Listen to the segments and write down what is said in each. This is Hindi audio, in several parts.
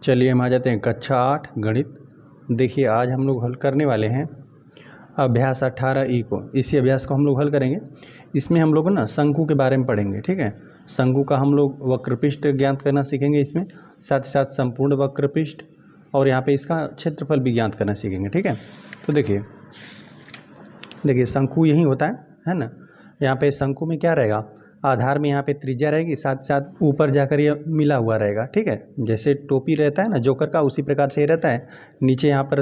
चलिए हम आ जाते हैं कक्षा 8 गणित। देखिए आज हम लोग हल करने वाले हैं अभ्यास 18 को। इसी अभ्यास को हम लोग हल करेंगे। इसमें हम लोग ना शंकु के बारे में पढ़ेंगे, ठीक है। शंकु का हम लोग वक्रपृष्ठ ज्ञात करना सीखेंगे इसमें, साथ ही साथ संपूर्ण वक्रपृष्ठ और यहाँ पे इसका क्षेत्रफल भी ज्ञात करना सीखेंगे, ठीक है। तो देखिए शंकु यही होता है ना। यहाँ पे शंकु में क्या रहेगा, आधार में यहाँ पे त्रिज्या रहेगी, साथ साथ ऊपर जाकर ये मिला हुआ रहेगा, ठीक है। जैसे टोपी रहता है ना जोकर का, उसी प्रकार से ये रहता है। नीचे यहाँ पर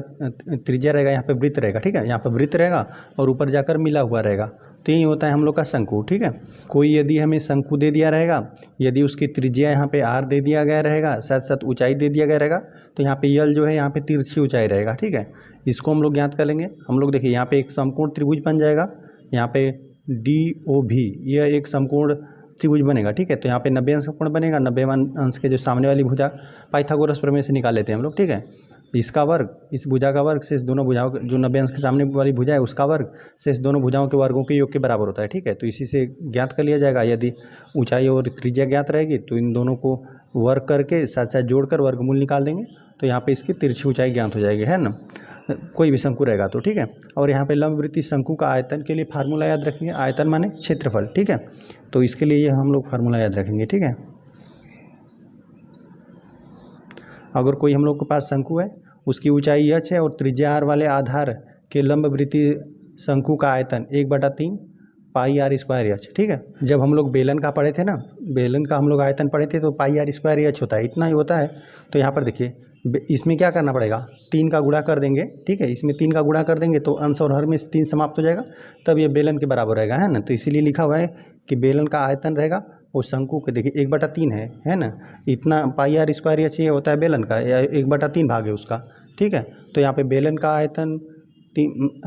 त्रिज्या रहेगा, यहाँ पे वृत्त रहेगा, ठीक है। यहाँ पर वृत्त रहेगा और ऊपर जाकर मिला हुआ रहेगा। तो यही होता है हम लोग का शंकु, ठीक है। कोई यदि हमें शंकु दे दिया रहेगा, यदि उसकी त्रिज्या यहाँ पे r दे दिया गया रहेगा, साथ साथ ऊंचाई दे दिया गया रहेगा, तो यहाँ पे यल जो है यहाँ पे तिरछी ऊंचाई रहेगा, ठीक है। इसको हम लोग ज्ञात कर लेंगे। हम लोग देखिए यहाँ पे एक समकोण त्रिभुज बन जाएगा, यहाँ पे DOV यह एक समकोण त्रिभुज बनेगा, ठीक है। तो यहाँ पे 90 अंश का कोण बनेगा। 90 अंश के जो सामने वाली भुजा पाइथागोरस प्रमेय से निकाल लेते हैं हम लोग, ठीक है। इसका वर्ग, इस भुजा का वर्ग शेष दोनों भुजाओं के, जो 90 अंश के सामने वाली भुजा है उसका वर्ग शेष दोनों भुजाओं के वर्गों के योग के बराबर होता है, ठीक है। तो इसी से ज्ञात कर लिया जाएगा। यदि ऊंचाई और त्रिज्या ज्ञात रहेगी तो इन दोनों को वर्ग करके साथ साथ जोड़कर वर्गमूल निकाल देंगे, तो यहाँ पे इसकी तिरछी ऊंचाई ज्ञात हो जाएगी, है ना। कोई भी शंकु रहेगा तो, ठीक है। और यहाँ पे लंबवृत्तीय शंकु का आयतन के लिए फार्मूला याद रखेंगे। आयतन माने क्षेत्रफल, ठीक है। तो इसके लिए ये हम लोग फार्मूला याद रखेंगे, ठीक है। अगर कोई हम लोग के पास शंकु है, उसकी ऊंचाई h है और त्रिज्या r वाले आधार के लंबवृत्तीय शंकु का आयतन 1/3 पाई r स्क्वायर h, ठीक है। जब हम लोग बेलन का पढ़े थे ना, बेलन का हम लोग आयतन पढ़े थे, तो पाई r स्क्वायर h होता है, इतना ही होता है। तो यहाँ पर देखिए इसमें क्या करना पड़ेगा, 3 का गुणा कर देंगे, ठीक है। इसमें 3 का गुणा कर देंगे तो अंश और हर में 3 समाप्त हो जाएगा, तब ये बेलन के बराबर रहेगा, है ना। तो इसीलिए लिखा हुआ है कि बेलन का आयतन रहेगा और शंकु के देखिए 1/3 है ना। इतना पाई r स्क्वायर h ये होता है बेलन का, या 1/3 भाग है उसका, ठीक है। तो यहाँ पे बेलन का आयतन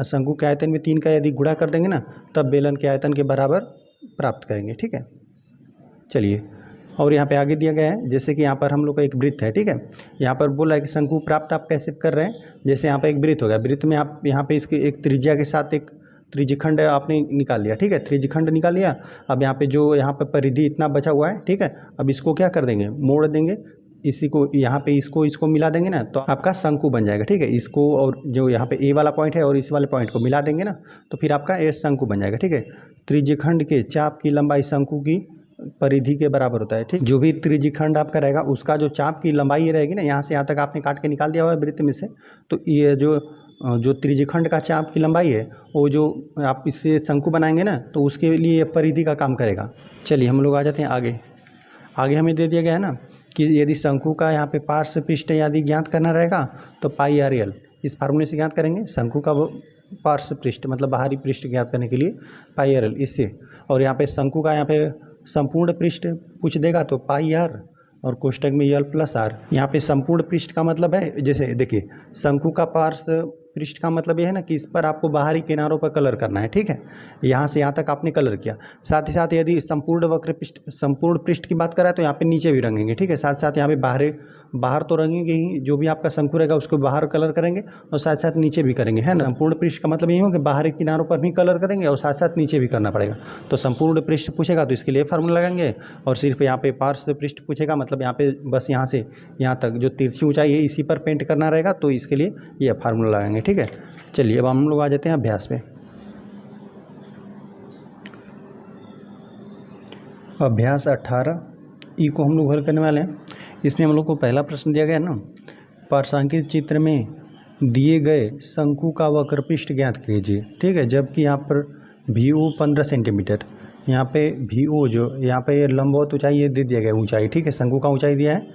शंकु के आयतन में 3 का यदि गुणा कर देंगे ना, तब बेलन के आयतन के बराबर प्राप्त करेंगे, ठीक है। चलिए, और यहाँ पे आगे दिया गया है, जैसे कि यहाँ पर हम लोग का एक वृत्त है, ठीक है। यहाँ पर बोला है कि शंकु प्राप्त आप कैसे कर रहे हैं। जैसे यहाँ पे एक वृत्त हो गया, वृत्त में आप यहाँ पे इसके एक त्रिज्या के साथ एक त्रिज्यखंड आपने निकाल लिया, ठीक है। त्रिज्यखंड निकाल लिया। अब यहाँ पे जो यहाँ पे परिधि इतना बचा हुआ है, ठीक है। अब इसको क्या कर देंगे, मोड़ देंगे, इसी को यहाँ पे इसको मिला देंगे ना, तो आपका शंकु बन जाएगा, ठीक है। इसको और जो यहाँ पे ए वाला पॉइंट है और इस वाले पॉइंट को मिला देंगे ना, तो फिर आपका ए शंकु बन जाएगा, ठीक है। त्रिज्यखंड के चाप की लंबाई शंकु की परिधि के बराबर होता है, ठीक। जो भी त्रिज्यखंड आपका रहेगा उसका जो चाप की लंबाई रहेगी ना, यहाँ से यहाँ तक आपने काट के निकाल दिया हुआ है वृत्त में से, तो ये जो त्रिज्यखंड का चाप की लंबाई है, वो जो आप इससे शंकु बनाएंगे ना, तो उसके लिए परिधि का काम करेगा। चलिए हम लोग आ जाते हैं आगे हमें दे दिया गया है ना कि यदि शंकु का यहाँ पे पार्श्व पृष्ठ यदि ज्ञात करना रहेगा तो पाई r l इस फार्मूले से ज्ञात करेंगे। शंकु का पार्श्व पृष्ठ मतलब बाहरी पृष्ठ ज्ञात करने के लिए पाई r l इससे, और यहाँ पे शंकु का यहाँ पे संपूर्ण पृष्ठ पूछ देगा तो पाई r और कोष्टक में यल प्लस r। यहाँ पे संपूर्ण पृष्ठ का मतलब है, जैसे देखिए शंकु का पार्श्व पृष्ठ का मतलब यह है ना कि इस पर आपको बाहरी किनारों पर कलर करना है, ठीक है। यहाँ से यहाँ तक आपने कलर किया। साथ ही साथ यदि संपूर्ण पृष्ठ की बात करें तो यहाँ पे नीचे भी रंगेंगे, ठीक है। साथ साथ यहाँ पे बाहर तो रंगेंगे ही, जो भी आपका शंकु रहेगा उसको बाहर कलर करेंगे और साथ साथ नीचे भी करेंगे, है ना। संपूर्ण पृष्ठ का मतलब यही हो कि बाहरी किनारों पर भी कलर करेंगे और साथ साथ नीचे भी करना पड़ेगा। तो संपूर्ण पृष्ठ पूछेगा तो इसके लिए फार्मूला लगाएंगे, और सिर्फ यहाँ पे पार्श्व पृष्ठ पूछेगा मतलब यहाँ पे बस यहाँ से यहाँ तक जो तिरछी ऊंचाई है इसी पर पेंट करना रहेगा, तो इसके लिए ये फार्मूला लगाएंगे, ठीक है। चलिए अब हम लोग आ जाते हैं अभ्यास पे। अभ्यास 18 को हम लोग हल करने वाले हैं। इसमें हम लोग को पहला प्रश्न दिया गया है ना, पार्श्वांकित चित्र में दिए गए शंकु का वक्रपृष्ठ ज्ञात कीजिए, ठीक है। जबकि यहाँ पर VO 15 सेंटीमीटर, यहाँ पे VO जो यहाँ पे लंबवत ऊंचाई ये दे दिया गया ऊंचाई, ठीक है। शंकु का ऊंचाई दिया है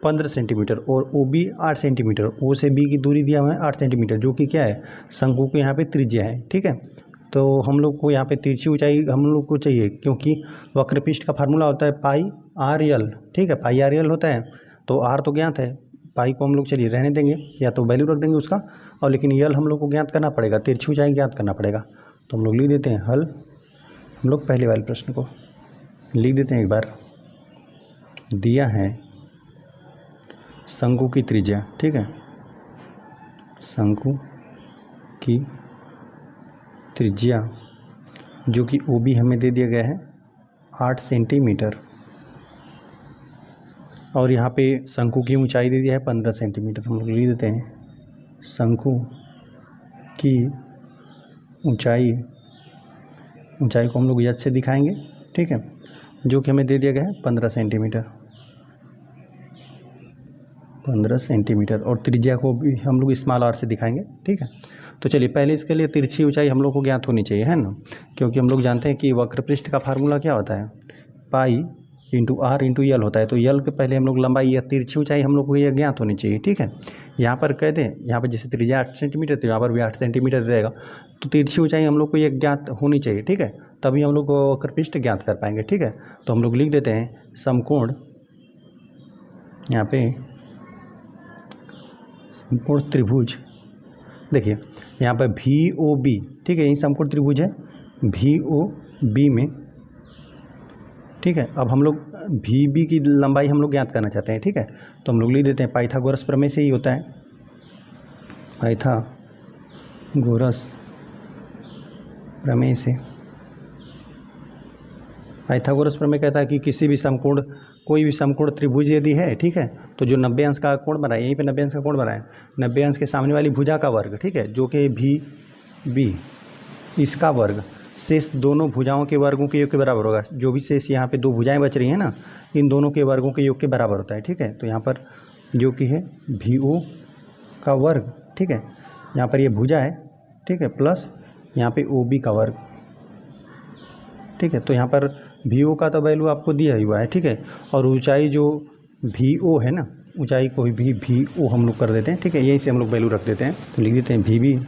15 सेंटीमीटर और OB 8 सेंटीमीटर, O से B की दूरी दिया हुआ है 8 सेंटीमीटर, जो कि क्या है शंकु के यहाँ पे त्रिज्या है, ठीक है। तो हम लोग को यहाँ पे तिरछी ऊंचाई हम लोग को चाहिए, क्योंकि वक्रपृष्ठ का फार्मूला होता है पाई r l, ठीक है। पाई r l होता है, तो r तो ज्ञात है, पाई को हम लोग चलिए रहने देंगे, या तो वैल्यू रख देंगे उसका, और लेकिन यल हम लोग को ज्ञात करना पड़ेगा, तिरछी ऊंचाई ज्ञात करना पड़ेगा। तो हम लोग लिख देते हैं हल। हम लोग पहले वाले प्रश्न को लिख देते हैं एक बार। दिया है शंकु की त्रिज्या, ठीक है। शंकु की त्रिज्या जो कि OB हमें दे दिया गया है 8 सेंटीमीटर, और यहाँ पे शंकु की ऊंचाई दे दिया है 15 सेंटीमीटर। हम लोग लिख देते हैं शंकु की ऊंचाई को हम लोग यच से दिखाएंगे, ठीक है, जो कि हमें दे दिया गया है 15 सेंटीमीटर, 15 सेंटीमीटर। और त्रिज्या को भी हम लोग स्मॉल आर से दिखाएंगे, ठीक है। तो चलिए पहले इसके लिए तिरछी ऊंचाई हम लोग को ज्ञात होनी चाहिए, है ना, क्योंकि हम लोग जानते हैं कि वक्रपृष्ठ का फार्मूला क्या होता है, pi into r into l होता है। तो यल के पहले हम लोग लंबाई या तिरछी ऊंचाई हम लोग को ये ज्ञात होनी चाहिए, ठीक है। यहाँ पर कह दें, यहाँ पर जैसे त्रिज्या 8 सेंटीमीटर तो यहाँ पर भी 8 सेंटीमीटर रहेगा, तो तिरछी ऊंचाई हम लोग को ये ज्ञात होनी चाहिए, ठीक है, तभी हम लोग वक्रपृष्ठ ज्ञात कर पाएंगे, ठीक है। तो हम लोग लिख देते हैं समकोण, यहाँ पे समकोण त्रिभुज, देखिए यहाँ पर VOB, ठीक है, यही समकोण त्रिभुज है VOB में, ठीक है। अब हम लोग VB की लंबाई हम लोग ज्ञात करना चाहते हैं, ठीक है, तो हम लोग लिख देते हैं पाइथागोरस प्रमेय से ही होता है, पाइथागोरस प्रमेय से। पाइथागोरस प्रमेय कहता है कि किसी भी समकोण, कोई भी समकोण त्रिभुज यदि है, ठीक है, तो जो 90 अंश का कोण बना है, यहीं पे 90 अंश का कोण बना है, 90 अंश के सामने वाली भुजा का वर्ग, ठीक है, जो कि VB, इसका वर्ग शेष दोनों भुजाओं के वर्गों के योग के बराबर होगा। जो भी शेष यहाँ पे दो भुजाएं बच रही हैं ना, इन दोनों के वर्गों के योग के बराबर होता है, ठीक है। तो यहाँ पर जो कि है VO का वर्ग, ठीक है, यहाँ पर ये भुजा है, ठीक है, प्लस यहाँ पे OB का वर्ग, ठीक है। तो यहाँ पर VO का तो वैल्यू आपको दिया ही हुआ है, ठीक है, और ऊंचाई जो VO है ना, ऊंचाई को भी VO हम लोग कर देते हैं, ठीक है, यहीं से हम लोग वैल्यू रख देते हैं। तो लिख देते हैं VB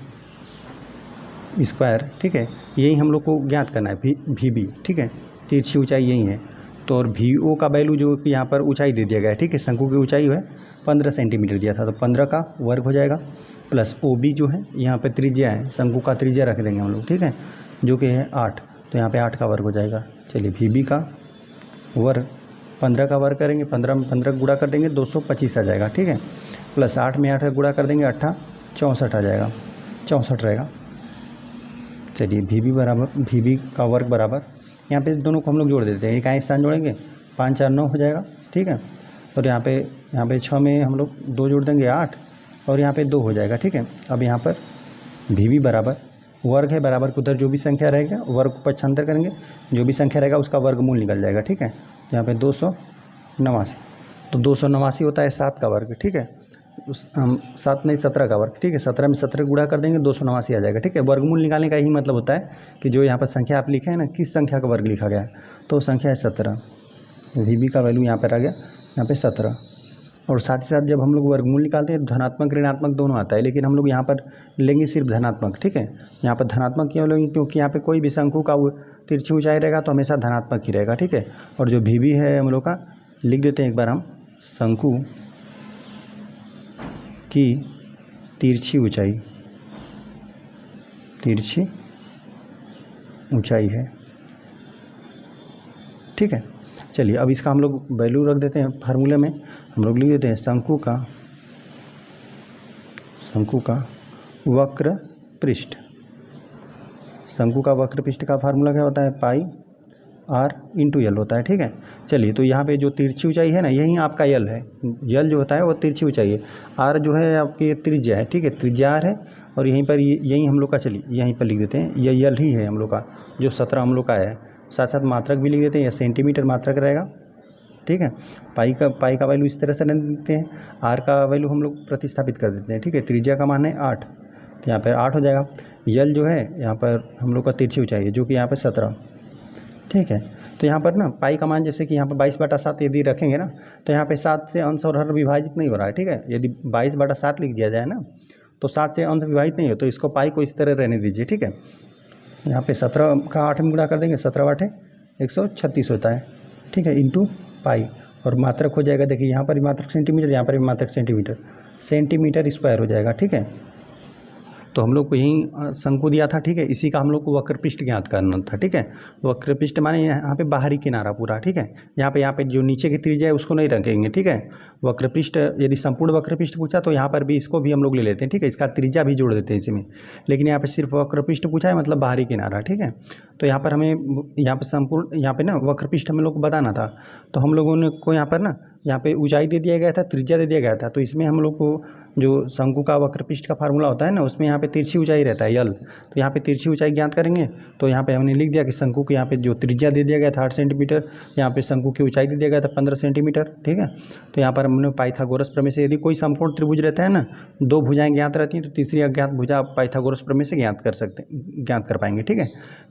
स्क्वायर, ठीक है, यही हम लोग को ज्ञात करना है, VB, ठीक है, तिरछी ऊंचाई यही है। तो और VO का वैल्यू जो कि यहाँ पर ऊंचाई दे दिया गया है, ठीक है, शंकु की ऊंचाई है 15 सेंटीमीटर दिया था, तो 15 का वर्ग हो जाएगा, प्लस OB जो है यहाँ पर त्रिज्या है, शंकु का त्रिज्या रख देंगे हम लोग, ठीक है, जो कि है 8, तो यहाँ पे 8 का वर्ग हो जाएगा। चलिए VB का वर्ग 15 का वर्ग करेंगे, 15 में 15 गुणा कर देंगे 225 आ जाएगा, ठीक है, प्लस 8 में 8 का गुणा कर देंगे 8 64 आ जाएगा, 64 रहेगा। चलिए VB का वर्ग बराबर, यहाँ पे इस दोनों को हम लोग जोड़ देते हैं, इकाई स्थान जोड़ेंगे 5 4 9 हो जाएगा, ठीक है, और यहाँ पे 6 में हम लोग 2 जोड़ देंगे 8, और यहाँ पे 2 हो जाएगा, ठीक है। अब यहाँ पर VB बराबर वर्ग है, बराबर को उधर जो भी संख्या रहेगा वर्ग को पक्षांतर करेंगे, जो भी संख्या रहेगा उसका वर्गमूल निकल जाएगा, ठीक है। यहाँ पे 289, तो 289 होता है 7 का वर्ग, ठीक है, 7 नहीं 17 का वर्ग, ठीक है, 17 में 17 गुणा कर देंगे 289 आ जाएगा, ठीक है। वर्गमूल निकालने का यही मतलब होता है कि जो यहाँ पर संख्या आप लिखे हैं ना, किस संख्या का वर्ग लिखा गया है, तो संख्या है 17, VB का वैल्यू यहाँ पर आ गया, यहाँ पे 17। और साथ ही साथ जब हम लोग वर्गमूल निकालते हैं धनात्मक ऋणात्मक दोनों आता है, लेकिन हम लोग यहाँ पर लेंगे सिर्फ धनात्मक, ठीक है। यहाँ पर धनात्मक क्यों लेंगे, क्योंकि यहाँ पे कोई भी शंकु का तिरछी ऊंचाई रहेगा तो हमेशा धनात्मक ही रहेगा, ठीक है। और जो VB है हम लोग का लिख देते हैं एक बार हम, शंकु की तिरछी ऊंचाई है, ठीक है। चलिए अब इसका हम लोग वैल्यू रख देते हैं, फार्मूले में हम लोग लिख देते हैं शंकु का वक्र पृष्ठ, शंकु का वक्र पृष्ठ का फार्मूला क्या होता है, पाई R इंटू यल होता है, ठीक है। चलिए तो यहाँ पे जो तिरछी ऊंचाई है ना, यही आपका यल है, यल जो होता है वो तिरछी ऊंचाई है, R जो है आपकी त्रिज्या है, ठीक है, त्रिज्या R है, और यहीं पर यही हम लोग का, चलिए यहीं पर लिख देते हैं, ये यल ही है हम लोग का, जो 17 हम लोग का है, साथ साथ मात्रक भी लिख देते हैं, या सेंटीमीटर मात्रक रहेगा, ठीक है। पाई का वैल्यू इस तरह से रख देते हैं, R का वैल्यू हम लोग प्रतिस्थापित कर देते हैं, ठीक है, त्रिज्या का मान है 8, तो यहाँ पर 8 हो जाएगा। यल जो है यहाँ पर हम लोग का तिरछी ऊंचाई है, जो कि यहाँ पर 17, ठीक है। तो यहाँ पर ना पाई का मान जैसे कि यहाँ पर 22/7 यदि रखेंगे ना, तो यहाँ पे 7 से अंश और हर विभाजित नहीं हो रहा है, ठीक है। यदि 22/7 लिख दिया जाए ना, तो 7 से अंश विभाजित नहीं हो, तो इसको पाई को इस तरह रहने दीजिए, ठीक है। यहाँ पे 17 का 8 में गुणा कर देंगे, 17 8 136 होता है, ठीक है, इंटू पाई, और मात्रक हो जाएगा, देखिए यहाँ पर भी मात्रक सेंटीमीटर, यहाँ पर भी मात्रक सेंटीमीटर स्क्वायर हो जाएगा, ठीक है। तो हम लोग को यही शंकु दिया था, ठीक है, इसी का हम लोग को वक्रपृष्ठ ज्ञात करना था, ठीक है। वक्रपृष्ठ माने यहाँ पे बाहरी किनारा पूरा, ठीक है, यहाँ पे जो नीचे की त्रिज्या है उसको नहीं रखेंगे, ठीक है। वक्रपृष्ठ यदि संपूर्ण वक्रपृष्ठ पूछा तो यहाँ पर भी इसको भी हम लोग ले लेते हैं, ठीक है, इसका त्रिज्या भी जोड़ देते हैं इसमें, लेकिन यहाँ पे सिर्फ वक्रपृष्ठ पूछा है, मतलब बाहरी किनारा, ठीक है। तो यहाँ पर हमें यहाँ पे संपूर्ण, यहाँ पे ना वक्रपृष्ठ हम लोग को बताना था, तो हम लोगों ने को यहाँ पर ना यहाँ पे ऊंचाई दे दिया गया था, त्रिज्या दे दिया गया था। तो इसमें हम लोग को जो शंकु का वक्रपृष्ठ का फार्मूला होता है ना, उसमें यहाँ पे तिरछी ऊंचाई रहता है यल। तो यहाँ पे तिरछी ऊंचाई ज्ञात करेंगे। तो यहाँ पे हमने लिख दिया कि शंकु के यहाँ पे जो त्रिज्या दे दिया गया था 8 सेंटीमीटर, यहाँ पे शंकु की ऊंचाई दे दिया गया था 15 सेंटीमीटर। ठीक है, तो यहाँ पर हमने पाइथागोरस प्रमेय से, यदि कोई समकोण त्रिभुज रहता है ना, 2 भुजाएं ज्ञात रहती हैं, तो तीसरी अज्ञात भुजा पाइथागोरस प्रमेय से ज्ञात कर पाएंगे। ठीक है,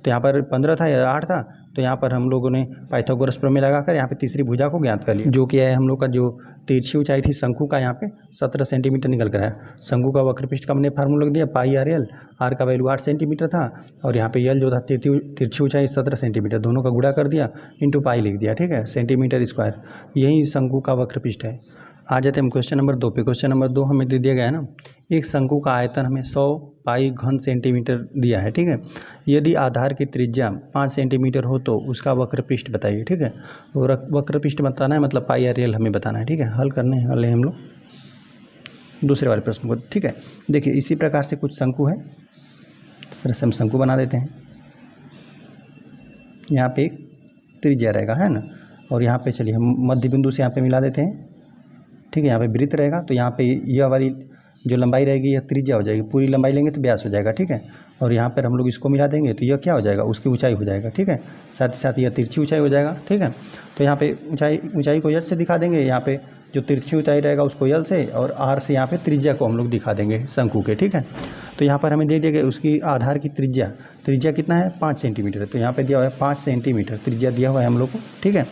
तो यहाँ पर 15 था या 8 था, तो यहाँ पर हम लोगों ने पाइथागोरस प्रमेय लगाकर यहाँ पे तीसरी भुजा को ज्ञात कर लिया, जो कि है हम लोग का जो तिरछी ऊंचाई थी शंकु का यहाँ पे 17 सेंटीमीटर निकल कर आया। शंकु का वक्रपृष्ठ का हमने फार्मूला दिया पाई आर एल, आर का वैल्यू 8 सेंटीमीटर था, और यहाँ पे एल जो था तिरछी ऊंचाई 17 सेंटीमीटर, दोनों का गुणा कर दिया, इंटू पाई लिख दिया। ठीक है, सेंटीमीटर स्क्वायर, यही शंकु का वक्रपृष्ठ है। आ जाते हैं हम क्वेश्चन नंबर 2 पे। क्वेश्चन नंबर 2 हमें दे दिया गया है ना, एक शंकु का आयतन हमें 100 पाई घन सेंटीमीटर दिया है। ठीक है, यदि आधार की त्रिज्या 5 सेंटीमीटर हो तो उसका वक्रपृष्ठ बताइए। ठीक है, वक्रपृष्ठ बताना है, मतलब पाई आर एल हमें बताना है। ठीक है, हल करने वाले हम लोग दूसरे वाले प्रश्न को। ठीक है, देखिए इसी प्रकार से कुछ शंकु है, इस तरह से हम शंकु बना देते हैं। यहाँ पे एक त्रिज्या रहेगा, है ना, और यहाँ पे चलिए हम मध्य बिंदु से यहाँ पे मिला देते हैं। ठीक है, यहाँ पे वृत्त रहेगा, तो यहाँ पे यह वाली जो लंबाई रहेगी यह त्रिज्या हो जाएगी, पूरी लंबाई लेंगे तो व्यास हो जाएगा। ठीक है, और यहाँ पर हम लोग इसको मिला देंगे तो यह क्या हो जाएगा, उसकी ऊंचाई हो जाएगा। ठीक है, साथ ही साथ यह तिरछी ऊंचाई हो जाएगा। ठीक है, तो यहाँ पे ऊंचाई को यश से दिखा देंगे, यहाँ पे जो तिरछी ऊंचाई रहेगा उसको यल से, और आर से यहाँ पे त्रिज्या को हम लोग दिखा देंगे शंकु के। ठीक है, तो यहाँ पर हमें दे दिया गया उसकी आधार की त्रिज्या कितना है, 5 सेंटीमीटर। तो यहाँ पे दिया हुआ है 5 सेंटीमीटर त्रिज्या दिया हुआ है हम लोग को। ठीक है,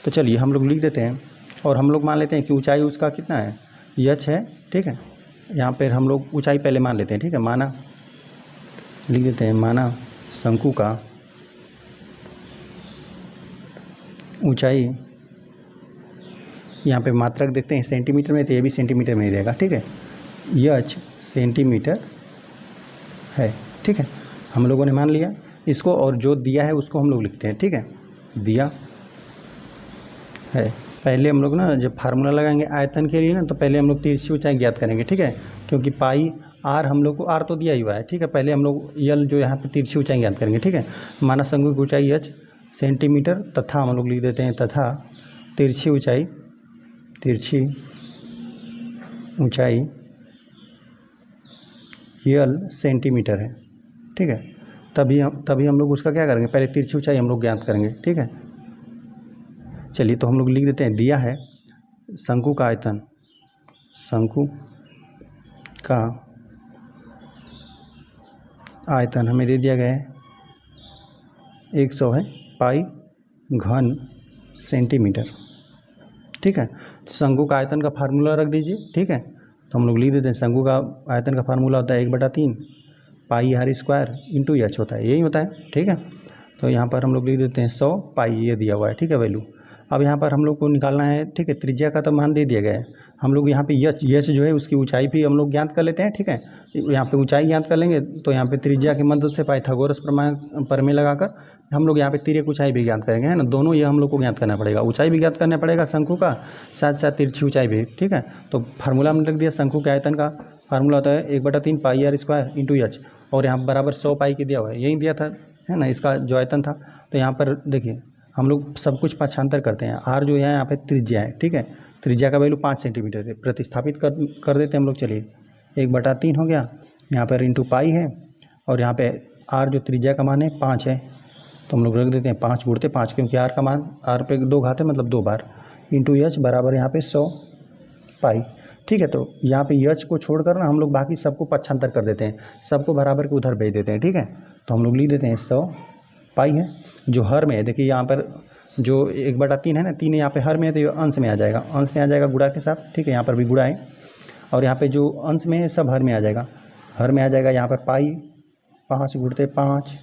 तो चलिए हम लोग लिख देते हैं, और हम लोग मान लेते हैं कि ऊंचाई उसका कितना है, यच है। ठीक है, यहाँ पर हम लोग ऊंचाई पहले मान लेते हैं। ठीक है, माना लिख देते हैं, माना शंकु का ऊंचाई, यहाँ पे मात्रक देखते हैं सेंटीमीटर में, तो ये भी सेंटीमीटर में ही रहेगा। ठीक है, यच सेंटीमीटर है। ठीक है, हम लोगों ने मान लिया इसको, और जो दिया है उसको हम लोग लिखते हैं। ठीक है, दिया है। पहले हम लोग ना जब फार्मूला लगाएंगे आयतन के लिए ना, तो पहले हम लोग तिरछी ऊंचाई ज्ञात करेंगे। ठीक है, क्योंकि पाई आर हम लोग को, आर तो दिया ही हुआ है। ठीक है, पहले हम लोग यल जो यहाँ पे तिरछी ऊंचाई ज्ञात करेंगे। ठीक है, माना शंकु की ऊंचाई एच सेंटीमीटर, तथा हम लोग लिख देते हैं, तथा तिरछी ऊंचाई यल सेंटीमीटर है। ठीक है, तभी हम लोग उसका क्या करेंगे, पहले तिरछी ऊंचाई हम लोग ज्ञात करेंगे। ठीक है, चलिए तो हम लोग लिख देते हैं, दिया है शंकु का आयतन, शंकु का आयतन हमें दे दिया गया है 100 है पाई घन सेंटीमीटर। ठीक है, शंकु का आयतन का फार्मूला रख दीजिए। ठीक है, तो हम लोग लिख देते हैं, शंकु का आयतन का फार्मूला होता है 1/3 पाई आर स्क्वायर इंटू एच होता है, यही होता है। ठीक है, तो यहाँ पर हम लोग लिख देते हैं 100 पाई, ये दिया हुआ है। ठीक है, वैल्यू। अब यहाँ पर हम लोग को निकालना है। ठीक है, त्रिज्या का तो मान दे दिया गया है, हम लोग यहाँ पे यच जो है उसकी ऊंचाई भी हम लोग ज्ञात कर लेते हैं। ठीक है, यहाँ पे ऊंचाई ज्ञात कर लेंगे, तो यहाँ पे त्रिज्या की मदद से पाइथागोरस प्रमेय लगाकर हम लोग यहाँ पे तिर्यक ऊंचाई भी ज्ञात करेंगे, है ना। दोनों ये हम लोग को ज्ञात करना पड़ेगा, ऊंचाई भी ज्ञात करना पड़ेगा शंकु का, साथ साथ तिरछी ऊंचाई भी। ठीक है, तो फार्मूला हमने रख दिया, शंकु के आयतन का फार्मूला होता है 1/3 पाई आर स्क्वायर इंटू एच, और यहाँ बराबर 100 पाई के दिया हुआ है, यही दिया था, है ना, इसका जो आयतन था। तो यहाँ पर देखिए हम लोग सब कुछ पक्षांतर करते हैं, आर जो है यहाँ पे त्रिज्या है। ठीक है, त्रिज्या का वैल्यू 5 सेंटीमीटर है, प्रतिस्थापित कर देते हैं हम लोग। चलिए 1/3 हो गया, यहाँ पर इंटू पाई है, और यहाँ पे आर जो त्रिज्या का मान है 5 है, तो हम लोग रख देते हैं 5 गुणते 5, क्योंकि आर का मान आर पे 2 घात है, मतलब 2 बार, इंटू एच बराबर यहाँ पे 100 पाई। ठीक है, तो यहाँ पे एच को छोड़कर ना हम लोग बाकी सबको पक्षांतर कर देते हैं, सबको बराबर के उधर भेज देते हैं। ठीक है, तो हम लोग लिख देते हैं 100 पाई है, जो हर में है। देखिए यहाँ पर जो 1/3 है ना, 3 यहाँ पे हर में है, तो ये अंश में आ जाएगा, गुणा के साथ। ठीक है, यहाँ पर भी गुणा है, और यहाँ पे जो अंश में है सब हर में आ जाएगा, यहाँ पर पाई 5 गुणते 5।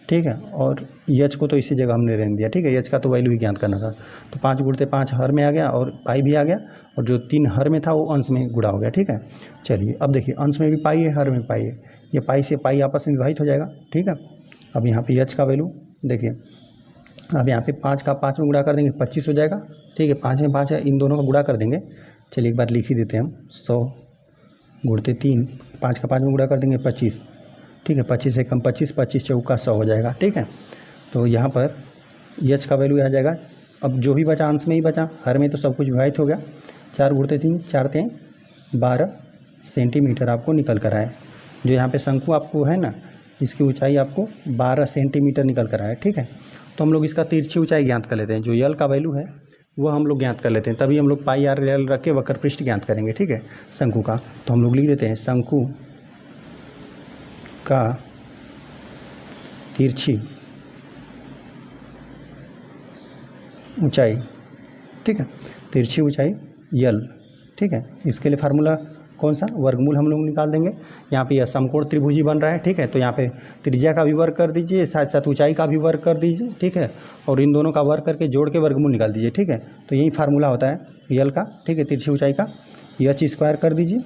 ठीक है, और एच को तो इसी जगह हमने रहने दिया। ठीक है, एच का तो वैल्यू ही ज्ञात करना था, तो 5 गुणते 5 हर में आ गया, और पाई भी आ गया, और जो 3 हर में था वो अंश में गुणा हो गया। ठीक है, चलिए अब देखिए अंश में भी पाई है, हर में पाई है, ये पाई से पाई आपस में विभाजित हो जाएगा। ठीक है, अब यहाँ पे एच का वैल्यू देखिए, अब यहाँ पे 5 का 5 में गुणा कर देंगे 25 हो जाएगा। ठीक है, 5 में 5 है, इन दोनों का गुणा कर देंगे। चलिए एक बार लिख ही देते हैं हम, 100 गुणते 3, 5 का 5 में गुणा कर देंगे 25। ठीक है, 25 से कम 25, 25 चौका 100 हो जाएगा। ठीक है, तो यहाँ पर एच का वैल्यू आ जाएगा अब जो भी बचा अंश में ही बचा, हर में तो सब कुछ विभाजित हो गया। 4 गुणते 3, 4 3 12 सेंटीमीटर आपको निकल कर आए। जो यहाँ पे शंकु आपको है ना, इसकी ऊंचाई आपको 12 सेंटीमीटर निकल कर आए, ठीक है। तो हम लोग इसका तिरछी ऊंचाई ज्ञात कर लेते हैं। जो यल का वैल्यू है वो हम लोग ज्ञात कर लेते हैं, तभी हम लोग पाई आर यल रख के वक्र पृष्ठ ज्ञात करेंगे, ठीक है, शंकु का। तो हम लोग लिख देते हैं शंकु का तिरछी ऊंचाई, ठीक है, तिरछी ऊंचाई यल, ठीक है। इसके लिए फार्मूला कौन सा, वर्गमूल हम लोग निकाल देंगे। यहाँ पे यह समकोण त्रिभुजी बन रहा है, ठीक है, तो यहाँ पे त्रिज्या का भी वर्ग कर दीजिए, साथ साथ ऊंचाई का भी वर्ग कर दीजिए, ठीक है, और इन दोनों का वर्ग करके जोड़ के वर्गमूल निकाल दीजिए, ठीक है। तो यही फार्मूला होता है यल का, ठीक है, तिरछी ऊंचाई का। एच स्क्वायर कर दीजिए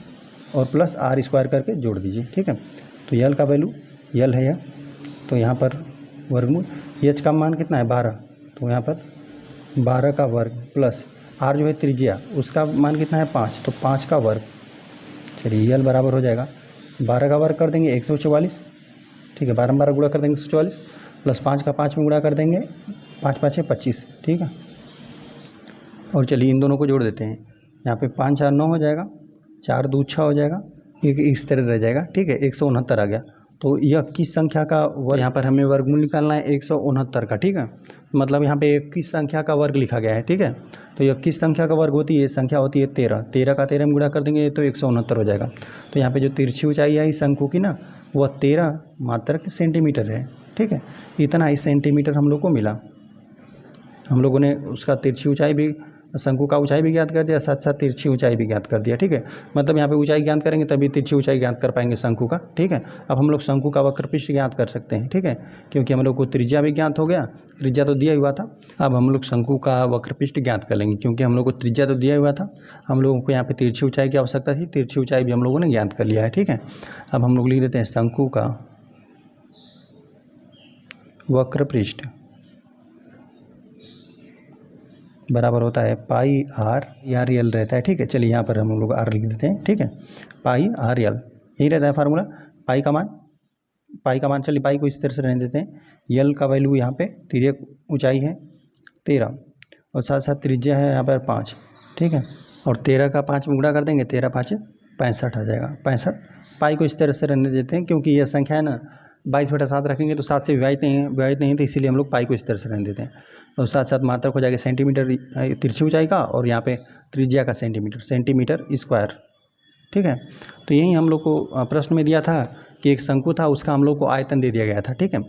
और प्लस आर स्क्वायर करके जोड़ दीजिए, ठीक है। तो यल का वैल्यू यल है यह, तो यहाँ पर वर्गमूल एच का मान कितना है 12, तो यहाँ पर 12 का वर्ग प्लस आर जो है त्रिज्या, उसका मान कितना है 5, तो 5 का वर्ग। चलिए यल बराबर हो जाएगा 12 का वर्ग कर देंगे 144, ठीक है, 12 में 12 गुणा कर देंगे 144, प्लस 5 का 5 में गुणा कर देंगे, 5 5 है 25, ठीक है। और चलिए इन दोनों को जोड़ देते हैं। यहाँ पे 5 4 9 हो जाएगा, 4 2 6 हो जाएगा, एक इस तरह रह जाएगा, ठीक है, 169 आ गया। तो यह किस संख्या का वर्ग, यहाँ पर हमें वर्गमूल निकालना है 169 का, ठीक है, मतलब यहाँ पे किस संख्या का वर्ग लिखा गया है, ठीक है। तो यह किस संख्या का वर्ग होती है, संख्या होती है 13, 13 का 13 में गुणा कर देंगे तो 169 हो जाएगा। तो यहाँ पे जो तिरछी ऊंचाई है इस शंकु की ना, वह 13 मात्रक सेंटीमीटर है, ठीक है। इतना ही सेंटीमीटर हम लोग को मिला। हम लोगों ने उसका तिरछी ऊंचाई भी, शंकु का ऊंचाई भी ज्ञात कर दिया, साथ साथ तिरछी ऊंचाई भी ज्ञात कर दिया, ठीक है। मतलब यहाँ पे ऊंचाई ज्ञात करेंगे तभी तिरछी ऊंचाई ज्ञात कर पाएंगे शंकु का, ठीक है। अब हम लोग शंकु का वक्र पृष्ठ ज्ञात कर सकते हैं, ठीक है, क्योंकि हम लोग को त्रिज्या भी ज्ञात हो गया, त्रिज्या तो दिया हुआ था। अब हम लोग शंकु का वक्र पृष्ठ ज्ञात कर लेंगे, क्योंकि हम लोग को त्रिज्या तो दिया हुआ था, हम लोगों को यहाँ पे तिरछी ऊंचाई की आवश्यकता थी, तिरछी ऊंचाई भी हम लोगों ने ज्ञात कर लिया है, ठीक है। अब हम लोग लिख देते हैं शंकु का वक्र पृष्ठ बराबर होता है पाई आर, यार यल रहता है, ठीक है। चलिए यहाँ पर हम लोग आर लिख देते हैं, ठीक है, पाई आर यल, यही रहता है फार्मूला। पाई का मान चलिए पाई को इस तरह से रहने देते हैं। यल का वैल्यू यहाँ पे तिर्यक ऊंचाई है 13 और साथ साथ त्रिज्या है यहाँ पर 5, ठीक है, और 13 का 5 में गुणा कर देंगे, 13 5 65 आ जाएगा, 65। पाई को इस तरह से रहने देते हैं, क्योंकि यह संख्या है ना 22/7 रखेंगे तो 7 से विभाजित नहीं, तो इसीलिए हम लोग पाई को इस तरह से रहने देते हैं। और साथ साथ मात्रक हो जाएगा सेंटीमीटर तिरछी ऊंचाई का, और यहाँ पे त्रिज्या का सेंटीमीटर स्क्वायर, ठीक है। तो यही हम लोग को प्रश्न में दिया था कि एक शंकु था, उसका हम लोग को आयतन दे दिया गया था, ठीक है।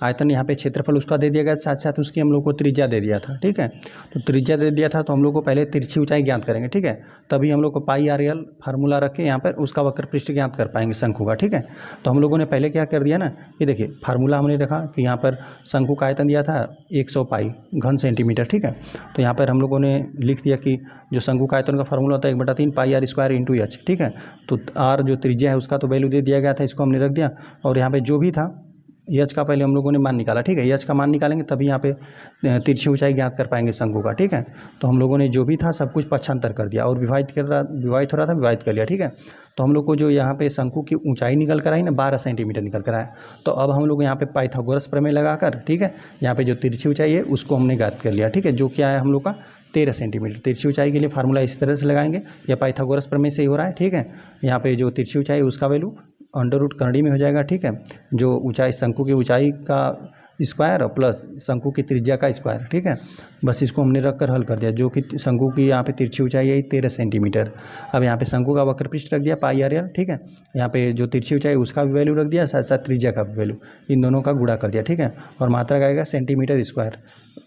आयतन यहाँ पे क्षेत्रफल उसका दे दिया गया, साथ साथ उसकी हम लोग को त्रिज्या दे दिया था, ठीक है। तो त्रिज्या दे दिया था तो हम लोग को पहले तिरछी ऊंचाई ज्ञात करेंगे, ठीक है, तभी हम लोग को पाई आर यल फार्मूला रख के यहाँ पर उसका वक्र पृष्ठ ज्ञात कर पाएंगे शंकु का, ठीक है। तो हम लोगों ने पहले क्या कर दिया ना, कि देखिए फार्मूला हमने रखा कि यहाँ पर शंकु का आयतन दिया था 100 पाई घन सेंटीमीटर, ठीक है। तो यहाँ पर हम लोगों ने लिख दिया कि जो शंकु का आयतन का फार्मूला होता है 1/3 पाई आर स्क्वायर इंटू एच, ठीक है। तो आर जो त्रिज्या है उसका तो वैल्यू दे दिया गया था, इसको हमने रख दिया, और यहाँ पे जो भी था एच का पहले हम लोगों ने मान निकाला, ठीक है। एच का मान निकालेंगे तभी यहाँ पे तिरछी ऊंचाई ज्ञात कर पाएंगे शंकु का, ठीक है। तो हम लोगों ने जो भी था सब कुछ पक्षांतर कर दिया और विभाजित हो रहा था विभाजित कर लिया, ठीक है। तो हम लोग को जो यहाँ पे शंकु की ऊंचाई निकल कर आई ना 12 सेंटीमीटर निकल कर आया। तो अब हम लोग यहाँ पे पाइथागोरस प्रमेय लगाकर, ठीक है, यहाँ पे जो तिरछी ऊंचाई है उसको हमने ज्ञात कर लिया, ठीक है, जो क्या है हम लोग का 13 सेंटीमीटर। तिरछी ऊंचाई के लिए फार्मूला इस तरह से लगाएंगे, यह पाइथागोरस प्रमेय से ही हो रहा है, ठीक है। यहाँ पे जो तिरछी ऊंचाई है उसका वैल्यू अंडर रूट करंडी में हो जाएगा, ठीक है, जो ऊंचाई शंकु की ऊंचाई का स्क्वायर और प्लस शंकु की त्रिज्या का स्क्वायर, ठीक है। बस इसको हमने रख कर हल कर दिया, जो कि शंकु की यहाँ पे तिरछी ऊंचाई है 13 सेंटीमीटर। अब यहाँ पे शंकु का वक्र पृष्ठ रख दिया पाई आर यल, ठीक है। यहाँ पे जो तिरछी ऊंचाई उसका भी वैल्यू रख दिया, साथ साथ त्रिज्या का भी वैल्यू, इन दोनों का गुणा कर दिया, ठीक है। और मात्रक आएगा सेंटीमीटर स्क्वायर,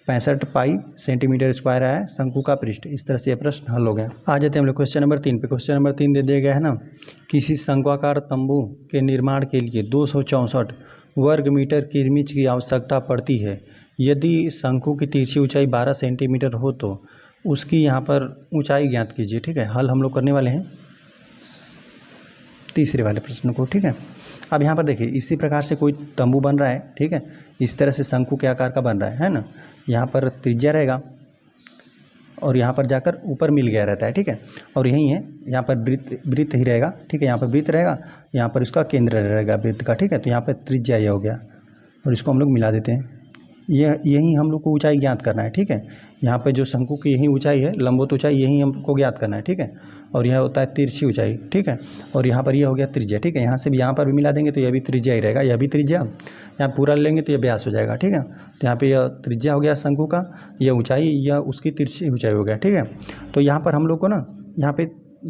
65 पाई सेंटीमीटर स्क्वायर आया शंकु का पृष्ठ। इस तरह से ये प्रश्न हल हो गया। आ जाते हैं हम लोग क्वेश्चन नंबर 3 पे। क्वेश्चन नंबर 3 दे दिया गया है ना, किसी शंक्वाकार तंबू के निर्माण के लिए 264 वर्ग मीटर किरमिच की आवश्यकता पड़ती है। यदि शंकु की तिरछी ऊंचाई 12 सेंटीमीटर हो तो उसकी यहाँ पर ऊंचाई ज्ञात कीजिए, ठीक है। हल हम लोग करने वाले हैं तीसरे वाले प्रश्न को, ठीक है। अब यहाँ पर देखिए इसी प्रकार से कोई तंबू बन रहा है, ठीक है, इस तरह से शंकु के आकार का बन रहा है ना। यहाँ पर त्रिज्या रहेगा और यहाँ पर जाकर ऊपर मिल गया रहता है, ठीक है, और यही है यहाँ पर वृत्त ही रहेगा, ठीक है। यहाँ पर वृत्त रहेगा, यहाँ पर इसका केंद्र रहेगा वृत्त का, ठीक है। तो यहाँ पर त्रिज्या ये हो गया और इसको हम लोग मिला देते हैं, यही हम लोग को ऊंचाई ज्ञात करना है, ठीक है। यहाँ पे जो शंकु की यही ऊंचाई है, लंबवत ऊंचाई यही हमको ज्ञात करना है, ठीक है। और यह होता है तिरछी ऊंचाई, ठीक है। और यहाँ पर यह हो गया त्रिज्या, ठीक है। यहाँ से भी यहाँ पर भी मिला देंगे तो यह भी त्रिज्या ही रहेगा, यह भी त्रिज्या। यहाँ पूरा लेंगे तो यह व्यास हो जाएगा, ठीक है। तो यहाँ पे यह त्रिज्या हो गया शंकु का, यह ऊंचाई, यह उसकी तिरछी ऊंचाई हो गया, ठीक है। तो यहाँ पर हम लोग को ना यहाँ पे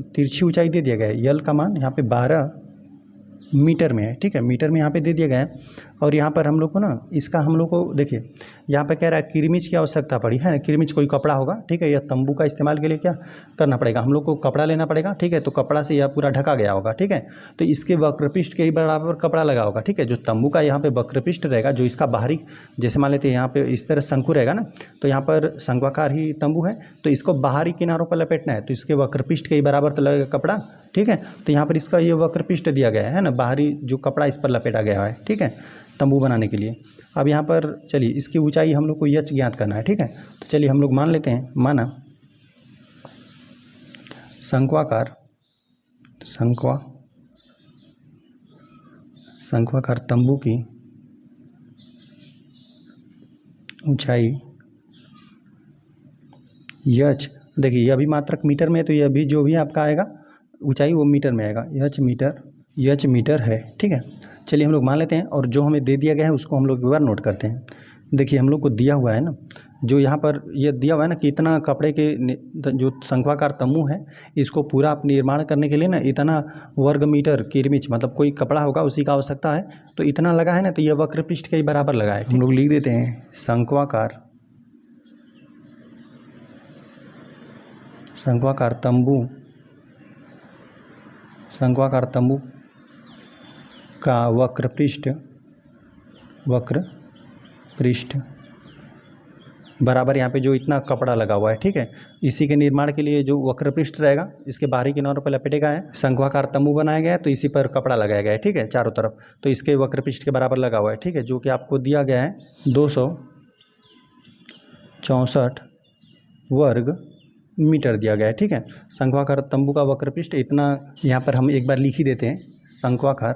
तिरछी ऊंचाई दे दिया गया है, यल का मान यहाँ पे 12 मीटर में है, ठीक है। मीटर में यहाँ पे दे दिया गया है। और यहाँ पर हम लोग को ना इसका हम लोग को देखिए यहाँ पे कह रहा है किरमिच की आवश्यकता पड़ी है ना, किरमिच कोई कपड़ा होगा, ठीक है। यह तंबू का इस्तेमाल के लिए क्या करना पड़ेगा, हम लोग को कपड़ा लेना पड़ेगा, ठीक है। तो कपड़ा से यह पूरा ढका गया होगा, ठीक है। तो इसके वक्रपृष्ठ के ही बराबर कपड़ा लगा होगा, ठीक है। जो तंबू का यहाँ पे वक्रपृष्ठ रहेगा, जो इसका बाहरी, जैसे मान लेते हैं यहाँ पे इस तरह शंकु रहेगा ना, तो यहाँ पर शंक्वाकार ही तंबू है, तो इसको बाहरी किनारों पर लपेटना है, तो इसके वक्रपृष्ठ के ही बराबर तो लगेगा कपड़ा, ठीक है। तो यहाँ पर इसका ये वक्रपृष्ठ दिया गया है ना, बाहरी जो कपड़ा इस पर लपेटा गया है, ठीक है, तंबू बनाने के लिए। अब यहाँ पर चलिए इसकी ऊंचाई हम लोग को यच ज्ञात करना है, ठीक है। तो चलिए हम लोग मान लेते हैं, माना शंक्वाकार तंबू की ऊंचाई यच, देखिए यह भी मात्रक मीटर में है, तो यह भी जो भी आपका आएगा ऊंचाई वो मीटर में आएगा, यच मीटर है, ठीक है। चलिए हम लोग मान लेते हैं, और जो हमें दे दिया गया है उसको हम लोग एक बार नोट करते हैं। देखिए हम लोग को दिया हुआ है ना, जो यहाँ पर ये दिया हुआ है ना कि इतना कपड़े के जो शंक्वाकार तंबू है, इसको पूरा आप निर्माण करने के लिए ना इतना वर्ग मीटर किरमिच, मतलब कोई कपड़ा होगा उसी का आवश्यकता है, तो इतना लगा है ना, तो यह वक्रपृष्ठ के ही बराबर लगा है। हम लोग लिख देते हैं शंक्वाकार तंबू का वक्रपृष्ठ बराबर यहाँ पे जो इतना कपड़ा लगा हुआ है, ठीक है। इसी के निर्माण के लिए जो वक्रपृष्ठ रहेगा, इसके बाहरी किनारों पर लपेटे गया है, शंक्वाकार तंबू बनाया गया है, तो इसी पर कपड़ा लगाया गया है, ठीक है, चारों तरफ। तो इसके वक्रपृष्ठ के बराबर लगा हुआ है, ठीक है, जो कि आपको दिया गया है 264 वर्ग मीटर दिया गया है, ठीक है। शंक्वाकार तंबू का वक्रपृष्ठ इतना, यहाँ पर हम एक बार लिख ही देते हैं, शंक्वाकार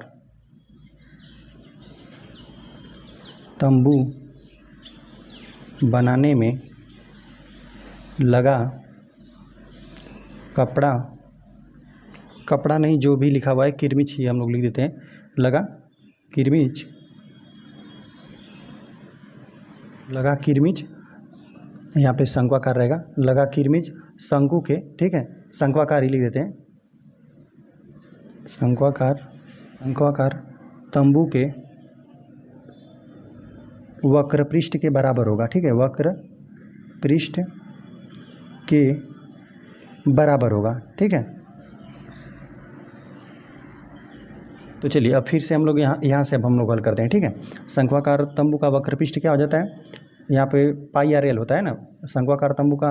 तंबू बनाने में लगा कपड़ा नहीं, जो भी लिखा हुआ है किरमिच ही हम लोग लिख देते हैं, लगा किरमिच, यहाँ पे शंक्वाकार रहेगा, लगा किरमिच शंकु के, ठीक है, शंक्वाकार ही लिख देते हैं, शंक्वाकार तंबू के वक्रपृष्ठ के बराबर होगा, ठीक है, वक्रपृष्ठ के बराबर होगा, ठीक है। तो चलिए अब फिर से हम लोग यहाँ से अब हम लोग हल करते हैं, ठीक है। शंक्वाकार तंबू का वक्रपृष्ठ क्या हो जाता है, यहाँ पे पाई आर एल होता है ना, शंक्वाकार तंबू का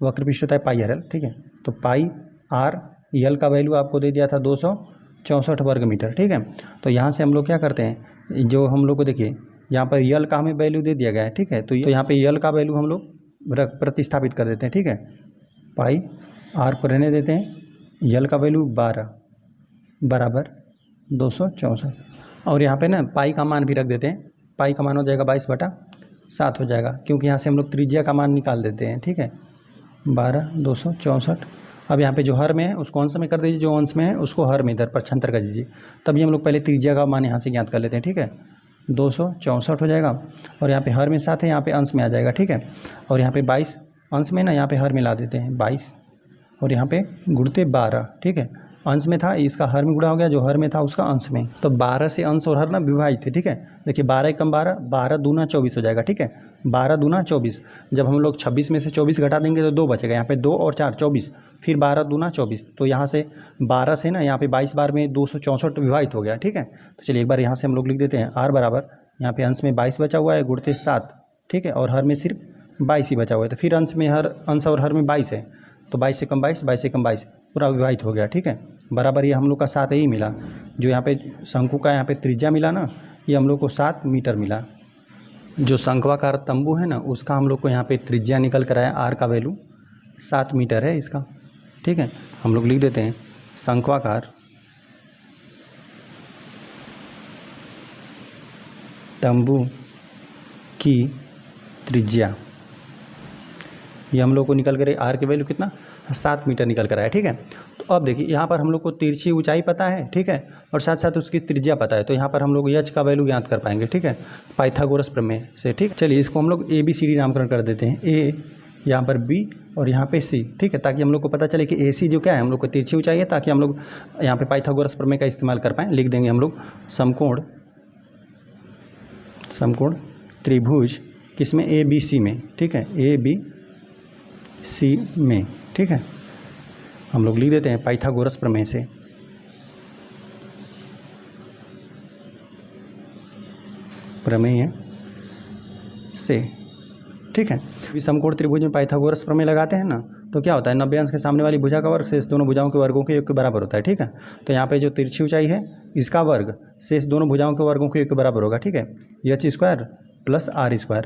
वक्रपृष्ठ होता है पाई आर एल, ठीक है। तो पाई आर एल का वैल्यू आपको दे दिया था 264 वर्ग मीटर, ठीक है। तो यहाँ से हम लोग क्या करते हैं, जो हम लोग को देखिए यहाँ पर यल का हमें वैल्यू दे दिया गया है, ठीक है। तो यहाँ पे यल का वैल्यू हम लोग प्रतिस्थापित कर देते हैं, ठीक है। पाई आर को रहने देते हैं, यल का वैल्यू 12 बराबर 264, और यहाँ पे ना पाई का मान भी रख देते हैं, पाई का मान हो जाएगा 22/7 हो जाएगा, क्योंकि यहाँ से हम लोग त्रिज्या का मान निकाल देते हैं, ठीक है, 12/264। अब यहाँ पे जो हर में है उसको अंश में कर दीजिए, जो अंश में है उसको हर में इधर पक्षांतर कर दीजिए, तभी हम लोग पहले त्रिज्या का मान यहाँ से ज्ञात कर लेते हैं, ठीक है। 264 हो जाएगा, और यहाँ पे हर में 7 है, यहाँ पे अंश में आ जाएगा, ठीक है। और यहाँ पे 22 अंश में ना, यहाँ पे हर में ला देते हैं 22, और यहाँ पे गुणते 12, ठीक है। अंश में था, इसका हर में गुणा हो गया, जो हर में था उसका अंश में, तो 12 से अंश और हर ना विभाजित थे, ठीक है। देखिए 12 कम 12, 12 दूना 24 हो जाएगा, ठीक है, 12 दूना 24। जब हम लोग 26 में से 24 घटा देंगे तो 2 बचेगा, यहाँ पे 2 और 4 24, फिर 12 दूना 24, तो यहाँ से 12 से ना यहाँ पे 22 बार में 264 विभाजित हो गया, ठीक है। तो चलिए एक बार यहाँ से हम लोग लिख देते हैं, आर बराबर यहाँ पे अंश में 22 बचा हुआ है, गुणते 7, ठीक है, और हर में सिर्फ 22 ही बचा हुआ है, तो फिर अंश और हर में 22 है, तो 22 से कम 22, 22 से कम 22 पूरा विभाजित हो गया, ठीक है। बराबर ये हम लोग का 7 ही मिला, जो यहाँ पे शंकु का यहाँ पे त्रिज्या मिला ना, ये हम लोग को 7 मीटर मिला। जो शंक्वाकार तंबू है ना, उसका हम लोग को यहाँ पे त्रिज्या निकल कर आया, आर का वैल्यू 7 मीटर है इसका, ठीक है। हम लोग लिख देते हैं शंक्वाकार तंबू की त्रिज्या, ये हम लोग को निकल कर आर की वैल्यू कितना 7 मीटर निकल कर आया। ठीक है, तो अब देखिए यहाँ पर हम लोग को तिरछी ऊंचाई पता है, ठीक है, और साथ साथ उसकी त्रिज्या पता है, तो यहाँ पर हम लोग एच का वैल्यू ज्ञात कर पाएंगे। ठीक है, पाइथागोरस प्रमेय से। ठीक, चलिए इसको हम लोग ABCD नामकरण कर देते हैं, ए यहाँ पर बी और यहाँ पे सी। ठीक है, ताकि हम लोग को पता चले कि AC जो क्या है हम लोग को तिरछी ऊंचाई है, ताकि हम लोग यहाँ पे पाइथागोरस प्रमेय का इस्तेमाल कर पाएँ। लिख देंगे हम लोग समकोण त्रिभुज किसमें ABC में। ठीक है, ABC में। ठीक है, हम लोग लिख देते हैं पाइथागोरस प्रमेय से। ठीक है, इस समकोण त्रिभुज में पाइथागोरस प्रमेय लगाते हैं ना, तो क्या होता है 90 अंश के सामने वाली भुजा का वर्ग शेष दोनों भुजाओं के वर्गों के योग के बराबर होता है। ठीक है, तो यहाँ पे जो तिरछी ऊंचाई है इसका वर्ग शेष दोनों भुजाओं के वर्गों के योग के बराबर होगा। ठीक है, H² + R²।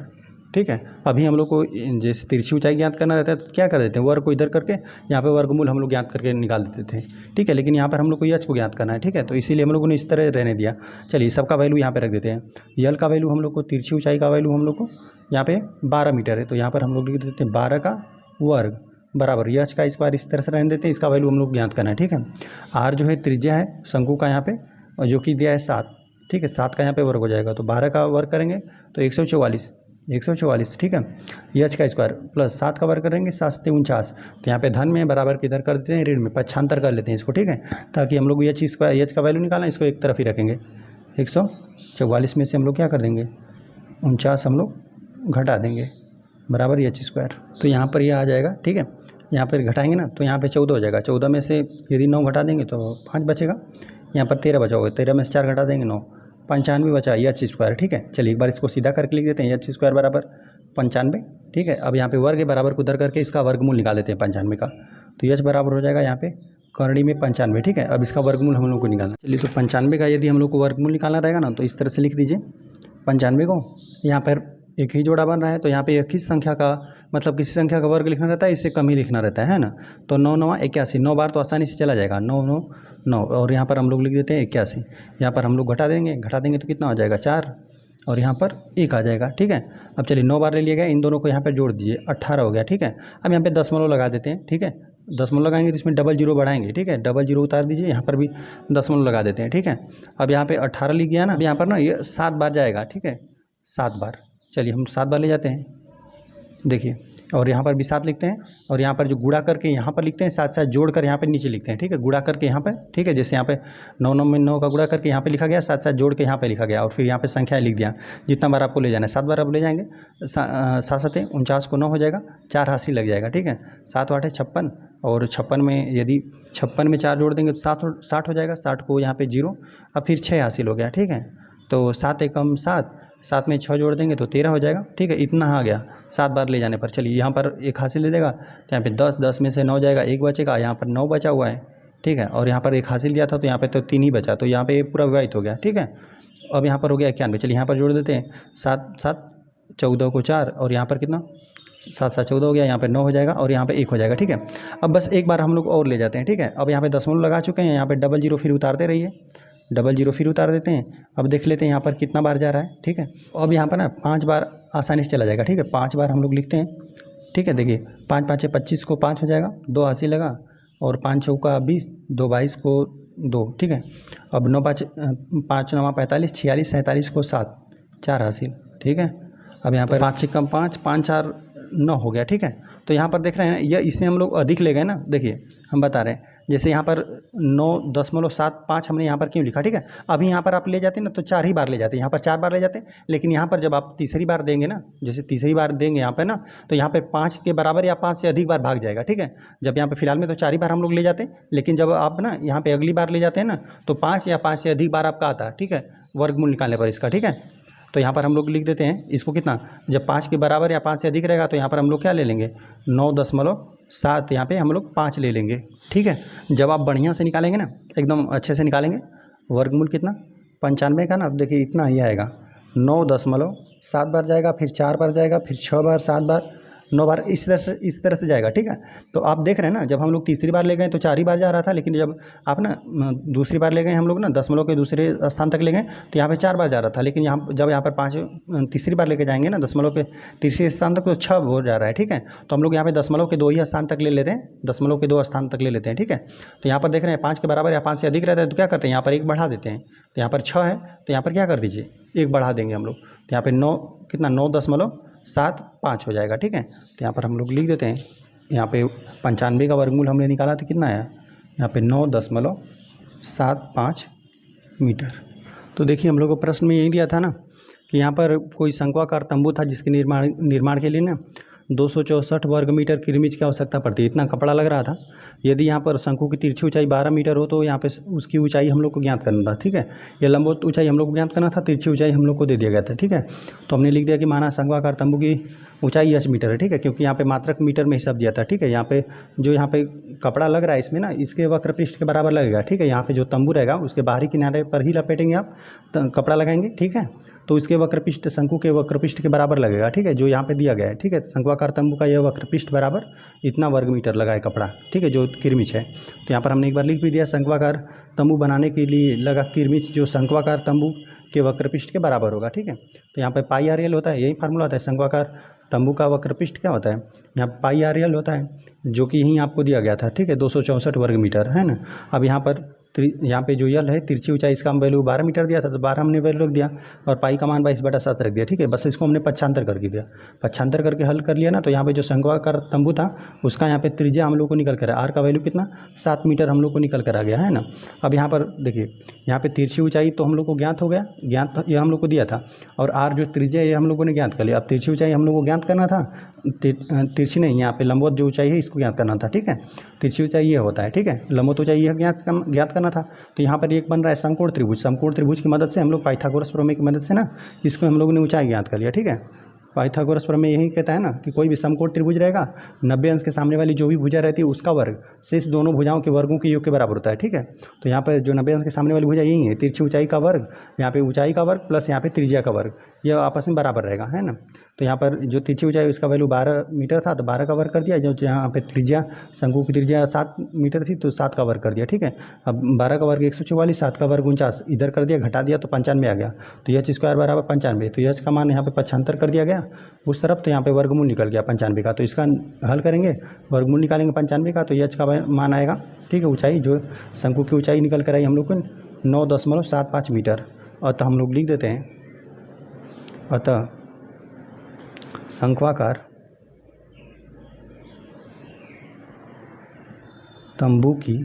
ठीक है, अभी हम लोग को जैसे तिरछी ऊंचाई ज्ञात करना रहता है तो क्या कर देते हैं, वर्ग को इधर करके यहाँ पे वर्गमूल हम लोग ज्ञात करके निकाल देते थे। ठीक है, लेकिन यहाँ पर हम लोग को एच को ज्ञात करना है। ठीक है, तो इसीलिए हम लोगों ने इस तरह रहने दिया। चलिए सबका वैल्यू यहाँ पे रख देते हैं। यल का वैल्यू हम लोग को, तिरछी ऊंचाई का वैल्यू हम लोग को यहाँ पे 12 मीटर है, तो यहाँ पर हम लोग लिख देते हैं 12 का वर्ग बराबर एच का स्क्वायर, इस तरह से रहने देते हैं। इसका वैल्यू हम लोग ज्ञात करना है। ठीक है, आर जो है त्रिज्या है शंकु का यहाँ पे, और जो कि दिया है 7। ठीक है, 7 का यहाँ पे वर्ग हो जाएगा, तो 12 का वर्ग करेंगे तो 144। ठीक है, एच का स्क्वायर प्लस 7 का वर्ग करेंगे 7 × 49, तो यहाँ पे धन में बराबर किधर कर देते हैं, ऋण में, पक्षांतर कर लेते हैं इसको। ठीक है, ताकि हम लोग एच का वैल्यू निकालना, इसको एक तरफ ही रखेंगे। 144 में से हम लोग क्या कर देंगे, 49 हम लोग घटा देंगे बराबर H²। तो यहाँ पर यह आ जाएगा। ठीक है, यहाँ पर घटाएंगे ना तो यहाँ पे 14 हो जाएगा। 14 में से यदि 9 घटा देंगे तो 5 बचेगा, यहाँ पर 13 बचा होगा, 13 में से 4 घटा देंगे 9, 95 बचा H²। ठीक है, चलिए एक बार इसको सीधा करके लिख देते हैं, H² बराबर 95। ठीक है, अब यहाँ पे वर्ग बराबर को उधर करके इसका वर्गमूल निकाल देते हैं 95 का, तो H बराबर हो जाएगा यहाँ पे करणी में 95। ठीक है, अब इसका वर्गमूल हम लोग को निकालना। चलिए तो 95 का यदि हम लोग को वर्गमूल निकालना रहेगा ना, तो इस तरह से लिख दीजिए 95 को, यहाँ पर एक ही जोड़ा बन रहा है, तो यहाँ पे एक ही संख्या का मतलब किसी संख्या का वर्ग लिखना रहता है, इससे कम ही लिखना रहता है ना। तो 9 9 81, 9 बार तो आसानी से चला जाएगा, 9 9 9, और यहाँ पर हम लोग लिख देते हैं 81। यहाँ पर हम लोग घटा देंगे तो कितना हो जाएगा 4, और यहाँ पर 1 आ जाएगा। ठीक है, अब चलिए 9 बार ले लिया गया, इन दोनों को यहाँ पर जोड़ दीजिए, 18 हो गया। ठीक है, अब यहाँ पे दशमलव लगा देते हैं। ठीक है, दशमलव लगाएंगे तो इसमें डबल जीरो बढ़ाएंगे। ठीक है, डबल जीरो उतार दीजिए, यहाँ पर भी दशमलव लगा देते हैं। ठीक है, अब यहाँ पे 18 लिख गया ना, अब यहाँ पर ना ये 7 बार जाएगा। ठीक है, 7 बार, चलिए हम 7 बार ले जाते हैं, देखिए, और यहाँ पर भी 7 लिखते हैं, और यहाँ पर जो गुणा करके यहाँ पर लिखते हैं, साथ साथ जोड़ कर यहाँ पे नीचे लिखते हैं। ठीक है, गुणा करके यहाँ पे, ठीक है, जैसे यहाँ पे 9 9 में 9 का गुणा करके यहाँ पे लिखा गया, साथ साथ जोड़ के यहाँ पे लिखा गया, और फिर यहाँ पे संख्या लिख दिया। जितना बार आपको ले जाना है, 7 बार आप ले जाएंगे, 7 7 49 को 9 हो जाएगा, 4 हासिल लग जाएगा। ठीक है, 7 8 56, और 56 में यदि 56 में 4 जोड़ देंगे तो 60 हो जाएगा, 60 को यहाँ पे 0, अब फिर 6 हासिल हो गया। ठीक है, तो 7 एकम 7, 7 में 6 जोड़ देंगे तो 13 हो जाएगा। ठीक है, इतना आ गया 7 बार ले जाने पर। चलिए यहाँ पर 1 हासिल ले देगा, तो यहाँ पे 10, 10 में से 9 जाएगा, 1 बचेगा, यहाँ पर 9 बचा हुआ है। ठीक है, और यहाँ पर 1 हासिल दिया था तो यहाँ पे तो 3 ही बचा, तो यहाँ पे पूरा विवाहित हो गया। ठीक है, अब यहाँ पर हो गया 91। चलिए यहाँ पर जोड़ देते हैं, 7 7 14 को 4, और यहाँ पर कितना 7 7 14 हो गया, यहाँ पे 9 हो जाएगा, और यहाँ पे 1 हो जाएगा। ठीक है, अब बस एक बार हम लोग और ले जाते हैं। ठीक है, अब यहाँ पे दशमलव लगा चुके हैं, यहाँ पे डबल जीरो फिर उतारते रहिए, डबल जीरो फिर उतार देते हैं। अब देख लेते हैं यहाँ पर कितना बार जा रहा है। ठीक है, अब यहाँ पर ना 5 बार आसानी से चला जाएगा। ठीक है, 5 बार हम लोग लिखते हैं। ठीक है, देखिए 5 5 25 को 5 हो जाएगा, 2 हासिल लगा, और 5 चौका 20, 2 22 को 2। ठीक है, अब 9 5 5 9 45, 46 47 को 7, 4 हासिल। ठीक है, अब यहाँ पर 5 कम 5, 5 4 9 हो गया। ठीक है, तो यहाँ पर देख रहे हैं ना, यह इससे हम लोग अधिक ले गए ना। देखिए हम बता रहे हैं, जैसे यहाँ पर 9.75 हमने यहाँ पर क्यों लिखा। ठीक है, अभी यहाँ पर आप ले जाते हैं ना तो 4 ही बार ले जाते हैं, यहाँ पर 4 बार ले जाते हैं, लेकिन यहाँ पर जब आप तीसरी बार देंगे ना, जैसे तीसरी बार देंगे यहाँ पे ना, तो यहाँ पे 5 के बराबर या 5 से अधिक बार भाग जाएगा। ठीक है, जब यहाँ पे फिलहाल में तो 4 ही बार हम लोग ले जाते हैं, लेकिन जब आप ना यहाँ पे अगली बार ले जाते हैं ना, तो 5 या 5 से अधिक बार आपका आता है। ठीक है, वर्गमूल निकालने पर इसका। ठीक है, तो यहाँ पर हम लोग लिख देते हैं इसको कितना, जब 5 के बराबर या 5 से अधिक रहेगा तो यहाँ पर हम लोग क्या ले लेंगे, 9.7, यहाँ पे हम लोग 5 ले लेंगे। ठीक है, जब आप बढ़िया से निकालेंगे ना, एकदम अच्छे से निकालेंगे, वर्गमूल कितना 95 का ना, अब देखिए इतना ही आएगा, 9.7 बार जाएगा, फिर 4 बार जाएगा, फिर 6 बार, 7 बार, 9 बार इस तरह से जाएगा, ठीक है। तो आप देख रहे हैं ना, जब हम लोग तीसरी बार ले गए तो 4 ही बार जा रहा था, लेकिन जब आप ना दूसरी बार ले गए हम लोग ना, दशमलव के दूसरे स्थान तक ले गए तो यहाँ पे 4 बार जा रहा था, लेकिन जब यहाँ पर तीसरी बार लेके जाएंगे ना दशमलव के तीसरे स्थान तक, तो 6 हो जा रहा है, ठीक है। तो हम लोग यहाँ पे दशमलव के 2 ही स्थान तक ले लेते हैं, दशमलव के 2 स्थान तक ले लेते हैं, ठीक है। तो यहाँ पर देख रहे हैं 5 के बराबर या 5 से अधिक रहता है तो क्या करते हैं, यहाँ पर 1 बढ़ा देते हैं। तो यहाँ पर 6 है तो यहाँ पर क्या कर दीजिए, 1 बढ़ा देंगे हम लोग। तो यहाँ पे 9 कितना 9.75 हो जाएगा, ठीक है। तो यहाँ पर हम लोग लिख देते हैं, यहाँ पे 95 का वर्गमूल हमने निकाला था, कितना आया, यहाँ पे 9.75 मीटर। तो देखिए हम लोग को प्रश्न में यही दिया था ना कि यहाँ पर कोई शंक्वाकार तंबू था जिसके निर्माण के लिए ना 264 वर्ग मीटर किरमिच की आवश्यकता पड़ती है, इतना कपड़ा लग रहा था। यदि यहाँ पर शंकु की तिरछी ऊंचाई 12 मीटर हो तो यहाँ पे उसकी ऊंचाई हम लोग को ज्ञात करना था, ठीक है। ये लंबवत ऊंचाई हम लोग को ज्ञात करना था, तिरछी ऊंचाई हम लोग को दे दिया गया था, ठीक है। तो हमने लिख दिया कि माना शंक्वाकार तंबू की ऊंचाई 10 मीटर है, ठीक है, क्योंकि यहाँ पे मात्रक मीटर में हिसाब दिया था, ठीक है। यहाँ पे जो यहाँ पे कपड़ा लग रहा है इसमें ना, इसके वक्र पृष्ठ के बराबर लगेगा, ठीक है। यहाँ पे जो तंबू रहेगा उसके बाहरी किनारे पर ही लपेटेंगे आप, कपड़ा लगाएंगे, ठीक है। तो इसके वक्रपृष्ठ शंकु के वक्रपृष्ठ के बराबर लगेगा, ठीक है, जो यहाँ पे दिया गया है, ठीक है। शंक्वाकार तंबू का यह वक्रपृष्ठ बराबर इतना वर्ग मीटर लगा है कपड़ा, ठीक है, जो किरमिच है। तो यहाँ पर हमने एक बार लिख भी दिया, शंक्वाकार तंबू बनाने के लिए लगा किरमिच जो शंक्वाकार तंबू के वक्रपृष्ठ के बराबर होगा, ठीक है। तो यहाँ पर पाई आर एल होता है, यही फार्मूला होता है। शंक्वाकार तंबू का वक्रपृष्ठ क्या होता है, यहाँ पाई आर एल होता है, जो कि यहीं आपको दिया गया था, ठीक है, 264 वर्ग मीटर, है ना। अब यहाँ पे जो यल है तिरछी ऊंचाई, इसका हम वैल्यू 12 मीटर दिया था तो 12 हमने वैल्यू रख दिया, और पाई का मान 22/7 रख दिया, ठीक है। बस इसको हमने पक्षांतर करके दिया, पक्षांतर करके हल कर लिया ना। तो यहाँ पे जो शंक्वाकार तंबू था उसका यहाँ पे त्रिज्या हम लोग को निकल कर आर का वैल्यू कितना 7 मीटर हम लोग को निकल कर आ गया, है ना। अब यहाँ पर देखिए, यहाँ पे तिरछी ऊंचाई तो हम लोग को ज्ञात हो गया, ज्ञात ये हम लोग को दिया था, और आर जो त्रिज्या ये हम लोगों ने ज्ञात कर लिया। अब तिरछी ऊंचाई हम लोग को ज्ञात करना था, तिरछी नहीं, यहाँ पे लंबवत जो ऊंचाई है इसको ज्ञात करना था, ठीक है। तिरछी ऊंचाई ये होता है, ठीक है, लंबवत ऊंचाई यह ज्ञात करना था। तो यहाँ पर एक बन रहा है समकोण त्रिभुज, समकोण त्रिभुज की मदद से हम लोग पाइथागोरस प्रमेय की मदद से ना इसको हम लोगों ने ऊंचाई ज्ञात कर लिया, ठीक है। पाइथागोरस प्रमेय यही कहता है ना कि कोई भी समकोण त्रिभुज रहेगा, 90 अंश के सामने वाली जो भी भुजा रहती है उसका वर्ग शेष दोनों भुजाओं के वर्गों के योग के बराबर होता है, ठीक है। तो यहाँ पर जो 90 अंश के सामने वाली भुजा यही है, तिरछी ऊंचाई का वर्ग, यहाँ पे ऊंचाई का वर्ग प्लस यहाँ पे त्रिज्या का वर्ग, यह आपस में बराबर रहेगा, है ना। तो यहाँ पर जो तिरछी ऊंचाई उसका वैल्यू 12 मीटर था तो 12 का वर्ग कर दिया, जो यहाँ पे त्रिज्या शंकु की त्रिज्या 7 मीटर थी तो 7 का वर्ग कर दिया, ठीक है। अब 12 का वर्ग 144, 7 का वर्ग 49, इधर कर दिया, घटा दिया तो 95 आ गया। तो एच स्क्वायर बराबर 95, तो एच का मान यहाँ पे पक्षांतर कर दिया गया उस तरफ, तो यहाँ पे वर्गमूल निकल गया 95 का। तो इसका हल करेंगे, वर्गमूल निकालेंगे 95 का, तो एच का मान आएगा, ठीक है। ऊंचाई जो शंकु की ऊंचाई निकल कर आई हम लोग को 9.75 मीटर। अतः हम लोग लिख देते हैं, अतः शंक्वाकार तंबू की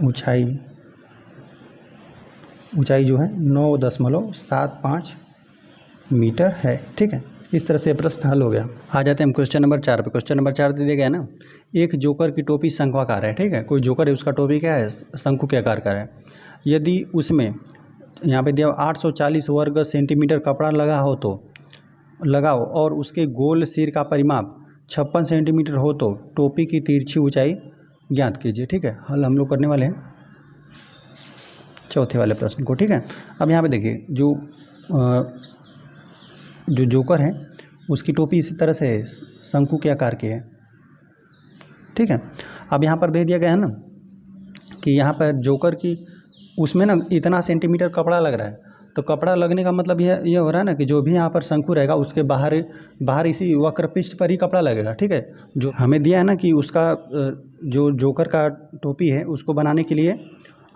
ऊंचाई जो है 9.75 मीटर है, ठीक है। इस तरह से प्रश्न हल हो गया। आ जाते हैं हम क्वेश्चन नंबर 4 पे। क्वेश्चन नंबर 4 दे दिया गया ना, एक जोकर की टोपी शंक्वाकार है, ठीक है। कोई जोकर है उसका टोपी क्या है, शंकु के आकार का है। यदि उसमें यहाँ पे दिया 840 वर्ग सेंटीमीटर कपड़ा लगाओ और उसके गोल सिर का परिमाप 56 सेंटीमीटर हो तो टोपी की तिरछी ऊंचाई ज्ञात कीजिए, ठीक है। हल हम लोग करने वाले हैं चौथे वाले प्रश्न को, ठीक है। अब यहाँ पे देखिए, जो जोकर है उसकी टोपी इसी तरह से शंकु के आकार की है, ठीक है। अब यहाँ पर दे दिया गया है ना कि यहाँ पर जोकर की उसमें ना इतना सेंटीमीटर कपड़ा लग रहा है, तो कपड़ा लगने का मतलब ये हो रहा है ना कि जो भी यहाँ पर शंकु रहेगा उसके बाहर इसी वक्रपृष्ठ पर ही कपड़ा लगेगा, ठीक है। जो हमें दिया है ना कि उसका जो जोकर का टोपी है उसको बनाने के लिए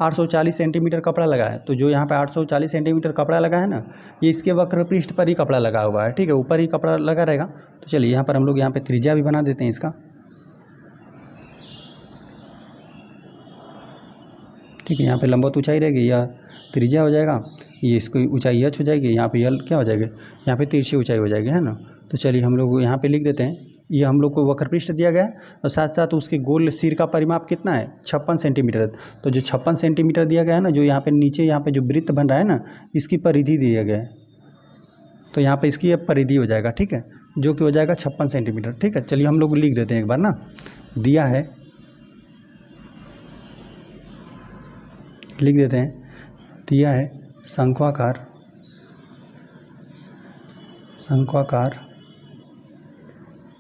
840 सेंटीमीटर कपड़ा लगा है, तो जो यहाँ पे 840 सेंटीमीटर कपड़ा लगा है ना, ये इसके वक्रपृष्ठ पर ही कपड़ा लगा हुआ है, ठीक है, ऊपर ही कपड़ा लगा रहेगा। तो चलिए यहाँ पर हम लोग यहाँ पे त्रिज्या भी बना देते हैं इसका, ठीक है। यहाँ पे लंबवत ऊंचाई रहेगी या त्रिज्या हो जाएगा, ये इसकी ऊंचाई एच हो जाएगी, यहाँ पे यल क्या हो जाएगी, यहाँ पे तिरछी ऊंचाई हो जाएगी, है ना। तो चलिए हम लोग यहाँ पे लिख देते हैं, ये हम लोग को वक्रपृष्ठ दिया गया है और साथ साथ उसके गोल सिर का परिमाप कितना है 56 सेंटीमीटर। तो जो 56 सेंटीमीटर दिया गया है ना, जो यहाँ पे नीचे यहाँ पे जो वृत्त बन रहा है ना, इसकी परिधि दिया गया है, तो यहाँ पे इसकी परिधि हो जाएगा, ठीक है, जो कि हो जाएगा 56 सेंटीमीटर, ठीक है। चलिए हम लोग लिख देते हैं एक बार ना, दिया है, लिख देते हैं, दिया है शंक्वाकार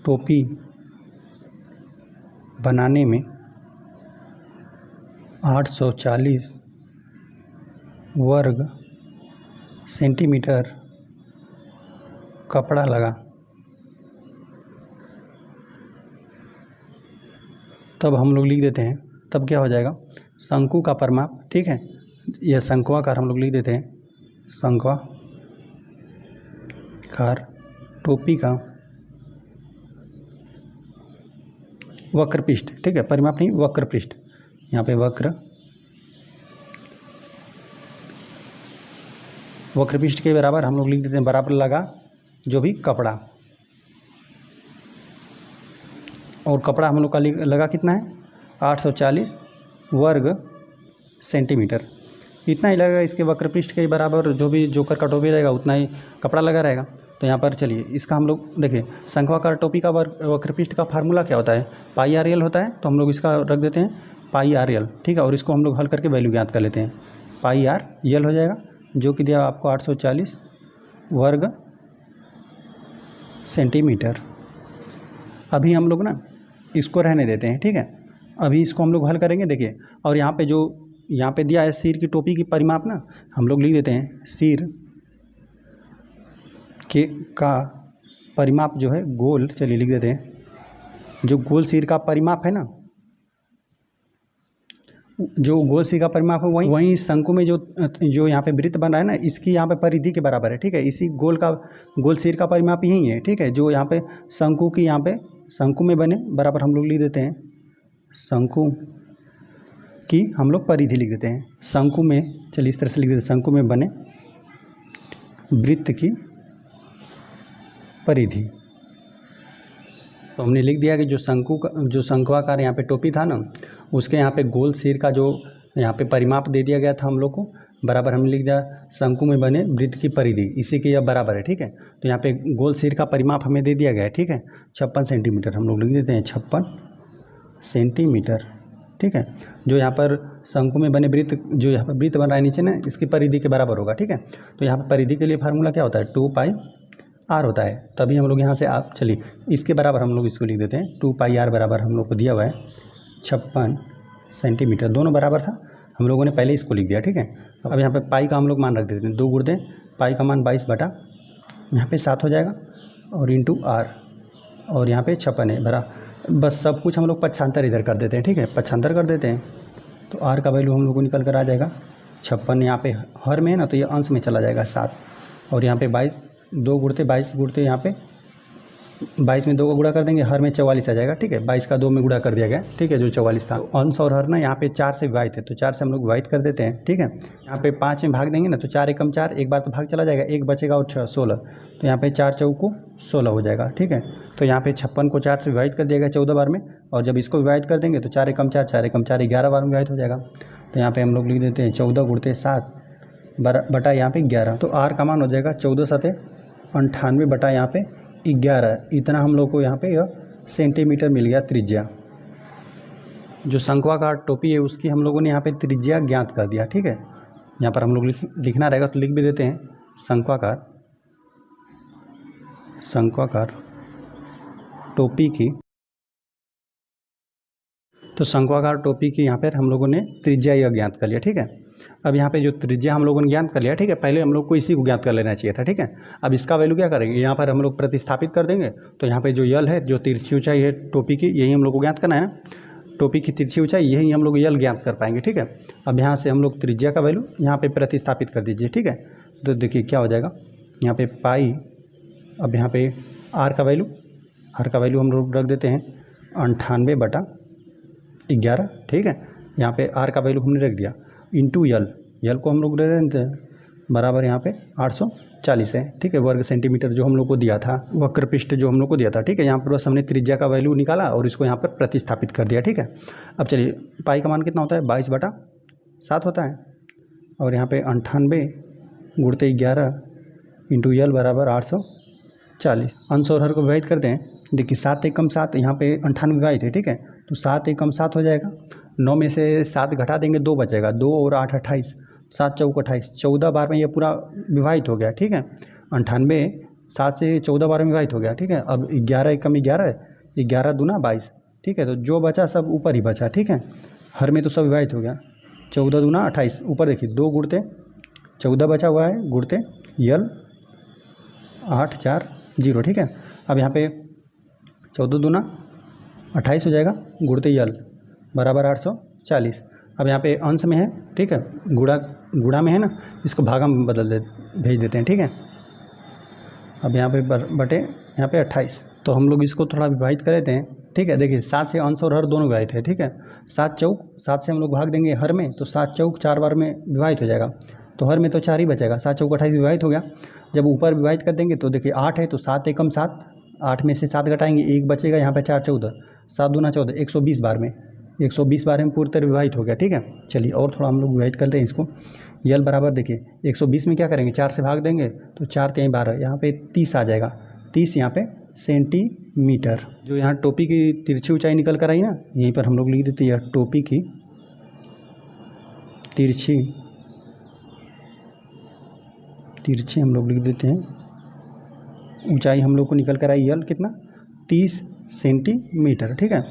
टोपी बनाने में 840 वर्ग सेंटीमीटर कपड़ा लगा, तब हम लोग लिख देते हैं, तब क्या हो जाएगा, शंकु का परिमाप, ठीक है, यह शंक्वाकार हम लोग लिख देते हैं, शंक्वाकार टोपी का वक्र पृष्ठ, ठीक है, परिमाप नहीं वक्र पृष्ठ, यहाँ पे वक्र पृष्ठ के बराबर हम लोग लिख देते हैं, बराबर लगा जो भी कपड़ा, और कपड़ा हम लोग का लगा कितना है 840 वर्ग सेंटीमीटर, इतना ही लगेगा। इसके वक्र पृष्ठ के बराबर जो भी जोकर का टोपी रहेगा उतना ही कपड़ा लगा रहेगा। तो यहाँ पर चलिए इसका हम लोग देखिए, शंक्वाकार टोपी का वक्र पृष्ठ का फार्मूला क्या होता है, पाई आर एल होता है, तो हम लोग इसका रख देते हैं पाई आर एल, ठीक है, और इसको हम लोग हल करके वैल्यू ज्ञात कर लेते हैं, पाई आर एल हो जाएगा, जो कि दिया आपको 840 वर्ग सेंटीमीटर। अभी हम लोग ना इसको रहने देते हैं, ठीक है, अभी इसको हम लोग हल करेंगे, देखिए, और यहाँ पे जो यहाँ पे दिया है सिर की टोपी की परिमाप ना, हम लोग लिख देते हैं सिर के का परिमाप जो है गोल, चलिए लिख देते हैं, जो गोल सिर का परिमाप है ना, जो गोल सिर का परिमाप है वहीं शंकु में जो यहाँ पे वृत्त बन रहा है ना, इसकी यहाँ पे परिधि के बराबर है, ठीक है, इसी गोल सिर का परिमाप यही है, ठीक है, जो यहाँ पे शंकु की यहाँ पे शंकु में बने बराबर हम लोग लिख देते हैं, शंकु की हम लोग परिधि लिख देते हैं, शंकु में, चलिए इस तरह से लिख देते हैं, शंकु में बने वृत्त की परिधि। तो हमने लिख दिया कि जो शंक्वाकार यहाँ पे टोपी था ना, उसके यहाँ पे गोल सिर का जो यहाँ पे परिमाप दे दिया गया था हम लोग को, बराबर हमने लिख दिया शंकु में बने वृत्त की परिधि, इसी के यह बराबर है, ठीक है। तो यहाँ पे गोल सिर का परिमाप हमें दे दिया गया है, ठीक है, 56 सेंटीमीटर हम लोग लिख देते हैं, 56 सेंटीमीटर, ठीक है, जो यहाँ पर शंकु में बने वृत्त, जो यहाँ पर वृत्त बन रहा है नीचे ना, इसकी परिधि के बराबर होगा, ठीक है। तो यहाँ पर परिधि के लिए फार्मूला क्या होता है, 2 पाई आर होता है, तभी हम लोग यहाँ से आप चलिए इसके बराबर हम लोग इसको लिख देते हैं, 2 पाई आर बराबर हम लोग को दिया हुआ है 56 सेंटीमीटर, दोनों बराबर था, हम लोगों ने पहले इसको लिख दिया, ठीक है। अब यहाँ पे पाई का हम लोग मान रख देते हैं, 2 गुणा पाई का मान 22 बटा यहाँ पे 7 हो जाएगा, और इंटू आर, और यहाँ पे 56 है भरा, बस सब कुछ हम लोग पक्षांतर इधर कर देते हैं, ठीक है, पक्षांतर कर देते हैं, तो आर का वैल्यू हम लोग को निकल कर आ जाएगा 56, यहाँ पे हर में है ना, तो ये अंश में चला जाएगा 7, और यहाँ पे 22 2 गुणते 22 गुणते यहाँ पे 22 में 2 का गुणा कर देंगे, हर में 44 आ जाएगा, ठीक है, 22 का 2 में गुणा कर दिया गया, ठीक है, जो 44 था। तो अंश और हर ना यहाँ पे 4 से विभाजित है, तो 4 से हम लोग विभाजित कर देते हैं, ठीक है। यहाँ पे 5 में भाग देंगे ना, तो 4 एकम 4, एक बार तो भाग चला जाएगा, एक बचेगा और 16, तो यहाँ पे 4 चौको 16 हो जाएगा, ठीक है। तो यहाँ पे 56 को 4 से विभाजित कर दिया गया 14 बार में, और जब इसको विभाजित कर देंगे तो 4 एकम 4 4 एकम 4 11 बार में विभाजित हो जाएगा। तो यहाँ पे हम लोग लिख देते हैं 14 गुणते 7 बटा यहाँ पे 11, तो आर का मान हो जाएगा 14 सतह 98 बटा यहाँ पे 11, इतना हम लोग को यहाँ पे यह सेंटीमीटर मिल गया त्रिज्या। जो शंक्वाकार टोपी है उसकी हम लोगों ने यहाँ पे त्रिज्या ज्ञात कर दिया, ठीक है। यहाँ पर हम लोग लिखना रहेगा तो लिख भी देते हैं, शंक्वाकार टोपी की, तो शंक्वाकार टोपी की यहाँ पर हम लोगों ने त्रिज्या यह ज्ञात कर लिया, ठीक है। अब यहाँ पे जो त्रिज्या हम लोगों ने ज्ञात कर लिया, ठीक है, पहले हम लोग को इसी को ज्ञात कर लेना चाहिए था, ठीक है। अब इसका वैल्यू क्या करेंगे, यहाँ पर हम लोग प्रतिस्थापित कर देंगे, तो यहाँ पे जो यल है, जो तिरछी ऊंचाई है टोपी की, यही हम लोग को ज्ञात करना है ना, टोपी की तिरछी ऊंचाई, यही हम लोग यल ज्ञात कर पाएंगे, ठीक है। अब यहाँ से हम लोग त्रिज्या का वैल्यू यहाँ पर प्रतिस्थापित कर दीजिए, ठीक है। तो देखिए क्या हो जाएगा, यहाँ पे पाई, अब यहाँ पे आर का वैल्यू हम लोग रख देते हैं 98 बटा 11, ठीक है। यहाँ पे आर का वैल्यू हमने रख दिया, इंटू यल को हम लोग रख देते हैं बराबर यहाँ पे 840 है, ठीक है, वर्ग सेंटीमीटर जो हम लोग को दिया था, वक्र पृष्ठ जो हम लोग को दिया था, ठीक है। यहाँ पर बस हमने त्रिज्या का वैल्यू निकाला और इसको यहाँ पर प्रतिस्थापित कर दिया, ठीक है। अब चलिए पाई का मान कितना होता है, 22 बटा 7 होता है, और यहाँ पे 98 गुणते 11 इंटू यल बराबर 840, अंश और हर को विभाजित करते हैं, देखिए 7 एकम 7, यहाँ पे 98 विभाजित है, ठीक है, तो 7 एकम 7 हो जाएगा, 9 में से 7 घटा देंगे 2 बचेगा, 2 और 8 28, 7 चौक 28, 14 बार में ये पूरा विभाजित हो गया, ठीक है। 98 7 से 14 बार में विभाजित हो गया, ठीक है। अब 11 एकम 11, 11 दूना 22, ठीक है। तो जो बचा सब ऊपर ही बचा, ठीक है। हर में तो सब विभाजित हो गया। 14 दूना 28, ऊपर देखिए 2 गुणते 14 बचा हुआ है, गुणते यल 8 4 0, ठीक है। अब यहाँ पे 14 दूना 28 हो जाएगा, गुणते यल बराबर 840। अब यहाँ पे अंश में है, ठीक है, गुणा में है ना, इसको भागा में भेज देते हैं, ठीक है। अब यहाँ पे बटे यहाँ पे 28, तो हम लोग इसको थोड़ा विभाजित कर लेते हैं, ठीक है। देखिए 7 से अंश और हर दोनों विभाजित है, ठीक है। 7 चौक 7 से हम लोग भाग देंगे हर में, तो 7 चौक 4 बार में विभाजित हो जाएगा, तो हर में तो 4 ही बचेगा। 7 चौक 28 विभाजित हो गया। जब ऊपर विभाजित कर देंगे तो देखिए 8 है, तो 7 एकम 7, 8 में से 7 घटाएंगे, 1 बचेगा, यहाँ पे 4 14, 7 दूना 14, 120 बार में, 120 बार में पूरी तरह विभाजित हो गया, ठीक है। चलिए और थोड़ा हम लोग विभाजित करते हैं इसको। यल बराबर देखिए 120 में क्या करेंगे, 4 से भाग देंगे, तो 4 3 12, यहाँ पे 30 आ जाएगा, 30 यहाँ पे सेंटीमीटर। जो यहाँ टोपी की तिरछी ऊंचाई निकल कर आई ना, यहीं पर हम लोग लिख देते हैं टोपी की तिरछी हम लोग लिख देते हैं। ऊंचाई हम लोग को निकल कर आई यल कितना, 30 सेंटीमीटर, ठीक है।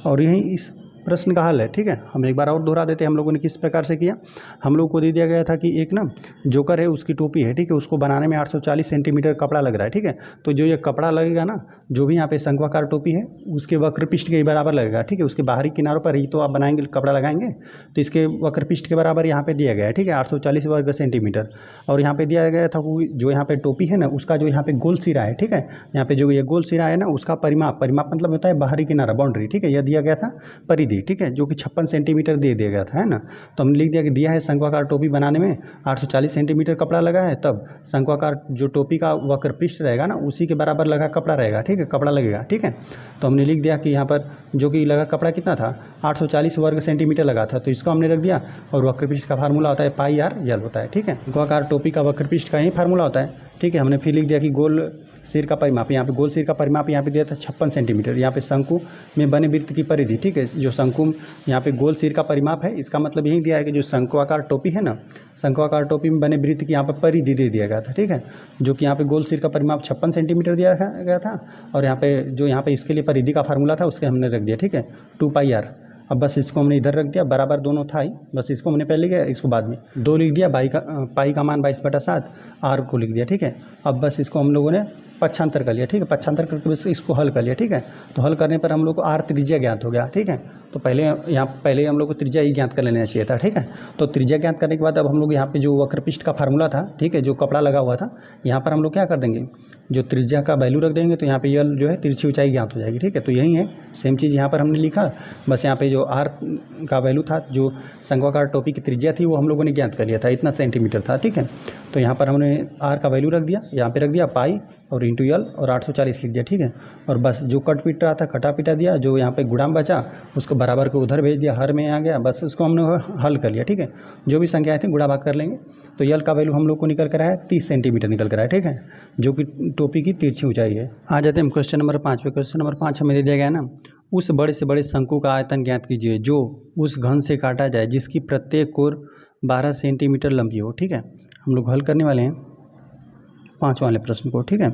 और यही इस प्रश्न का हल है, ठीक है। हम एक बार और दोहरा देते हैं हम लोगों ने किस प्रकार से किया। हम लोग को दे दिया गया था कि एक ना जोकर है, उसकी टोपी है, ठीक है, उसको बनाने में 840 सेंटीमीटर कपड़ा लग रहा है, ठीक है। तो जो ये कपड़ा लगेगा ना, जो भी यहाँ पे शंक्वाकार टोपी है, उसके वक्रपृष्ठ के बराबर लगेगा, ठीक है। उसके बाहरी किनारों पर ही तो आप बनाएंगे, कपड़ा लगाएंगे, तो इसके वक्रपृष्ठ के बराबर यहाँ पे दिया गया है, ठीक है, 840 वर्ग सेंटीमीटर। और यहाँ पे दिया गया था जो यहाँ पे टोपी है ना, उसका जो यहाँ पे गोल सिरा है, ठीक है, यहाँ पे जो ये गोल सिरा है ना, उसका परिमाप मतलब होता है बाहरी किनारा, बाउंड्री, ठीक है। यह दिया गया था परिधि, ठीक है, जो कि 56 सेंटीमीटर दे दिया गया था, है ना। तो हमने लिख दिया कि दिया है शंक्वाकार टोपी बनाने में 840 सेंटीमीटर कपड़ा लगा है, तब शंक्वाकार जो टोपी का वक्रपृष्ठ रहेगा ना, उसी के बराबर लगा कपड़ा रहेगा, ठीक है, कपड़ा लगेगा, ठीक है। तो हमने लिख दिया कि यहाँ पर जो कि लगा कपड़ा कितना था, 840 वर्ग सेंटीमीटर लगा था, तो इसको हमने रख दिया। और वक्रपृष्ठ का फार्मूला होता है पाई आर यल होता है, ठीक है। शंक्वाकार टोपी का वक्रपृष्ठ का यही फार्मूला होता है, ठीक है। हमने फिर लिख दिया कि गोल सिर का परिमाप, यहाँ पे गोल सिर का परिमाप यहाँ पे दिया था 56 सेंटीमीटर। यहाँ पे शंकु में बने वृत्त की परिधि, ठीक है, जो शंकु यहाँ पे गोल सिर का परिमाप है, इसका मतलब यही दिया है कि जो शंक्वाकार टोपी है ना, शंक्वाकार टोपी में बने वृत्त की यहाँ पर परिधि दे दिया गया था, ठीक है, जो कि यहाँ पे गोल सिर का परिमाप 56 सेंटीमीटर दिया गया था। और यहाँ पे जो यहाँ पे इसके लिए परिधि का फार्मूला था, उसके हमने रख दिया, ठीक है, 2 पाई आर। अब बस इसको हमने इधर रख दिया, बराबर दोनों था ही, बस इसको हमने पहले लिखा, इसको बाद में 2 लिख दिया, पाई का मान 22/7, आर को लिख दिया, ठीक है। अब बस इसको हम लोगों ने पक्षांतर कर लिया, ठीक है, पक्षांतर करके बस इसको हल कर लिया, ठीक है। तो हल करने पर हम लोग को आर त्रिज्या ज्ञात हो गया, ठीक है। तो पहले हम लोग को त्रिज्या ही ज्ञात कर लेना चाहिए था, ठीक है। तो त्रिज्या ज्ञात करने के बाद अब हम लोग यहाँ पे जो वक्रपृष्ठ का फार्मूला था, ठीक है, जो कपड़ा लगा हुआ था, यहाँ पर हम लोग क्या कर देंगे, जो त्रिज्या का वैल्यू रख देंगे, तो यहाँ पे यल जो है तिरछी ऊंचाई ज्ञात हो जाएगी, ठीक है। तो यही है, सेम चीज़ यहाँ पर हमने लिखा, बस यहाँ पे जो आर का वैल्यू था, जो शंक्वाकार टोपी की त्रिज्या थी, वो हम लोगों ने ज्ञात कर लिया था, इतना सेंटीमीटर था, ठीक है। तो यहाँ पर हमने आर का वैल्यू रख दिया, यहाँ पे रख दिया पाई और इंटू यल और 840 लिख दिया, ठीक है। और बस जो कट पीट रहा था कटा पिटा दिया, जो यहाँ पे गुणाम बचा उसको बराबर को उधर भेज दिया, हर में आ गया, बस इसको हमने हल कर लिया, ठीक है। जो भी संख्याएं थी गुणा भाग कर लेंगे, तो यल का वैल्यू हम लोग को निकल कर आया 30 सेंटीमीटर निकल कर आया, ठीक है, जो कि टोपी की तिरछी ऊंचाई है। आ जाते हैं हम क्वेश्चन नंबर 5 पे। क्वेश्चन नंबर 5 हमें दे दिया गया ना, उस बड़े से बड़े शंकु का आयतन ज्ञात कीजिए जो उस घन से काटा जाए जिसकी प्रत्येक कोर 12 सेंटीमीटर लंबी हो, ठीक है। हम लोग हल करने वाले हैं 5 वाले प्रश्न को, ठीक है।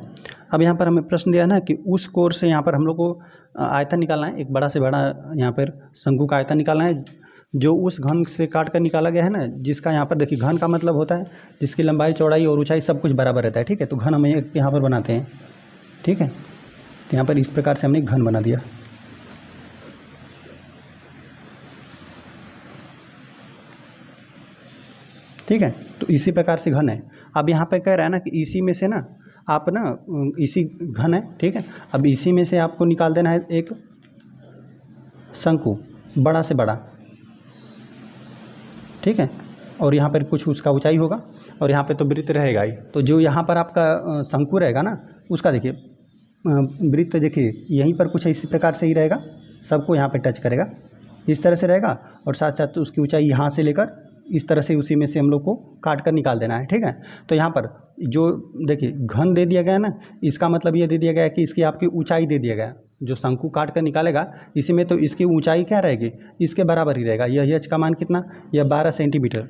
अब यहाँ पर हमें प्रश्न दिया ना कि उस कोर से यहाँ पर हम लोग को आयतन निकालना है, एक बड़ा से बड़ा यहाँ पर शंकु का आयतन निकालना है, जो उस घन से काट कर निकाला गया है ना, जिसका यहाँ पर देखिए घन का मतलब होता है जिसकी लंबाई चौड़ाई और ऊंचाई सब कुछ बराबर रहता है, ठीक है। तो घन हम यहाँ पर बनाते हैं, ठीक है। तो यहाँ पर इस प्रकार से हमने घन बना दिया, ठीक है। तो इसी प्रकार से घन है। अब यहाँ पे कह रहा है ना कि इसी में से ना आप ना इसी घन है, ठीक है। अब इसी में से आपको निकाल देना है एक शंकु बड़ा से बड़ा, ठीक है। और यहाँ पर कुछ उसका ऊंचाई होगा और यहाँ पे तो वृत्त रहेगा ही। तो जो यहाँ पर आपका शंकु रहेगा ना, उसका देखिए वृत्त देखिए यहीं पर कुछ इसी प्रकार से ही रहेगा, सबको यहाँ पे टच करेगा, इस तरह से रहेगा। और साथ साथ उसकी ऊंचाई यहाँ से लेकर इस तरह से उसी में से हम लोग को काट कर निकाल देना है, ठीक है। तो यहाँ पर जो देखिए घन दे दिया गया है ना, इसका मतलब ये दे दिया गया है कि इसकी आपकी ऊंचाई दे दिया गया, जो शंकु काट कर निकालेगा इसी में, तो इसकी ऊंचाई क्या रहेगी, इसके बराबर ही रहेगा। यह एच का मान कितना, यह 12 सेंटीमीटर,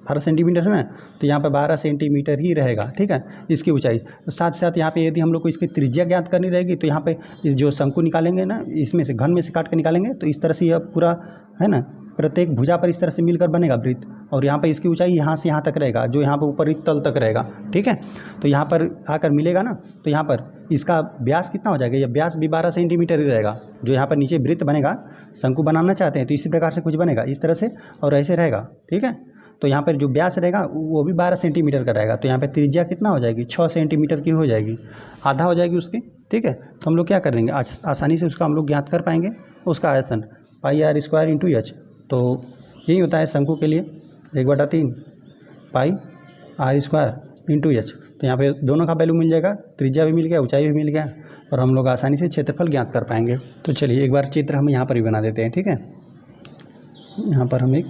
12 सेंटीमीटर है ना, तो यहाँ पे 12 सेंटीमीटर ही रहेगा, ठीक है, इसकी ऊंचाई। तो साथ साथ यहाँ पे यदि हम लोग को इसकी त्रिज्या ज्ञात करनी रहेगी तो यहाँ पे इस जो शंकु निकालेंगे ना, इसमें से घन में से काट के निकालेंगे तो इस तरह से यह पूरा है ना, प्रत्येक भुजा पर इस तरह से मिलकर बनेगा वृत्त, और यहाँ पे इसकी ऊंचाई यहाँ से यहाँ तक रहेगा, जो यहाँ पर ऊपरी तल तक रहेगा, ठीक है। तो यहाँ पर आकर मिलेगा ना, तो यहाँ पर इसका व्यास कितना हो जाएगा, यह व्यास भी 12 सेंटीमीटर ही रहेगा। जो यहाँ पर नीचे वृत्त बनेगा, शंकु बनाना चाहते हैं तो इसी प्रकार से कुछ बनेगा इस तरह से और ऐसे रहेगा, ठीक है। तो यहाँ पर जो व्यास रहेगा वो भी 12 सेंटीमीटर का रहेगा। तो यहाँ पर त्रिज्या कितना हो जाएगी, 6 सेंटीमीटर की हो जाएगी, आधा हो जाएगी उसकी, ठीक है। तो हम लोग क्या कर देंगे, आसानी से उसका हम लोग ज्ञात कर पाएंगे, उसका आयतन πr² इंटू एच। तो यही होता है शंकु के लिए 1/3 πr² इंटू एच। तो यहाँ पे दोनों का वैल्यू मिल जाएगा, त्रिज्या भी मिल गया, ऊंचाई भी मिल गया, और हम लोग आसानी से क्षेत्रफल ज्ञात कर पाएंगे। तो चलिए एक बार चित्र हम यहाँ पर भी बना देते हैं, ठीक है। यहाँ पर हम एक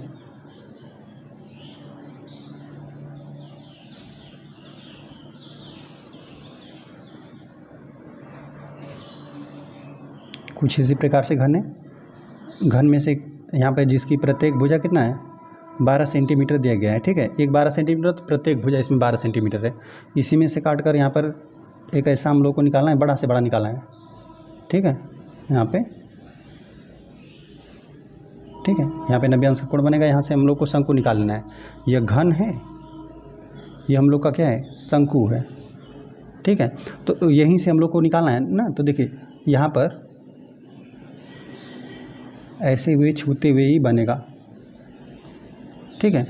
कुछ इसी प्रकार से घन में से यहाँ पे जिसकी प्रत्येक भुजा कितना है, 12 सेंटीमीटर दिया गया है, ठीक है। एक 12 सेंटीमीटर, तो प्रत्येक भुजा इसमें 12 सेंटीमीटर है। इसी में से काट कर यहाँ पर एक ऐसा हम लोग को निकालना है, बड़ा से बड़ा निकालना है, ठीक है। यहाँ पे ठीक है, यहाँ पे 90 अंश का कोण बनेगा। यहाँ से हम लोग को शंकु निकाल लेना है। यह घन है, ये हम लोग का क्या है, शंकु है, ठीक है। तो यहीं से हम लोग को निकालना है ना। तो देखिए यहाँ पर ऐसे हुए छूते हुए ही बनेगा, ठीक है।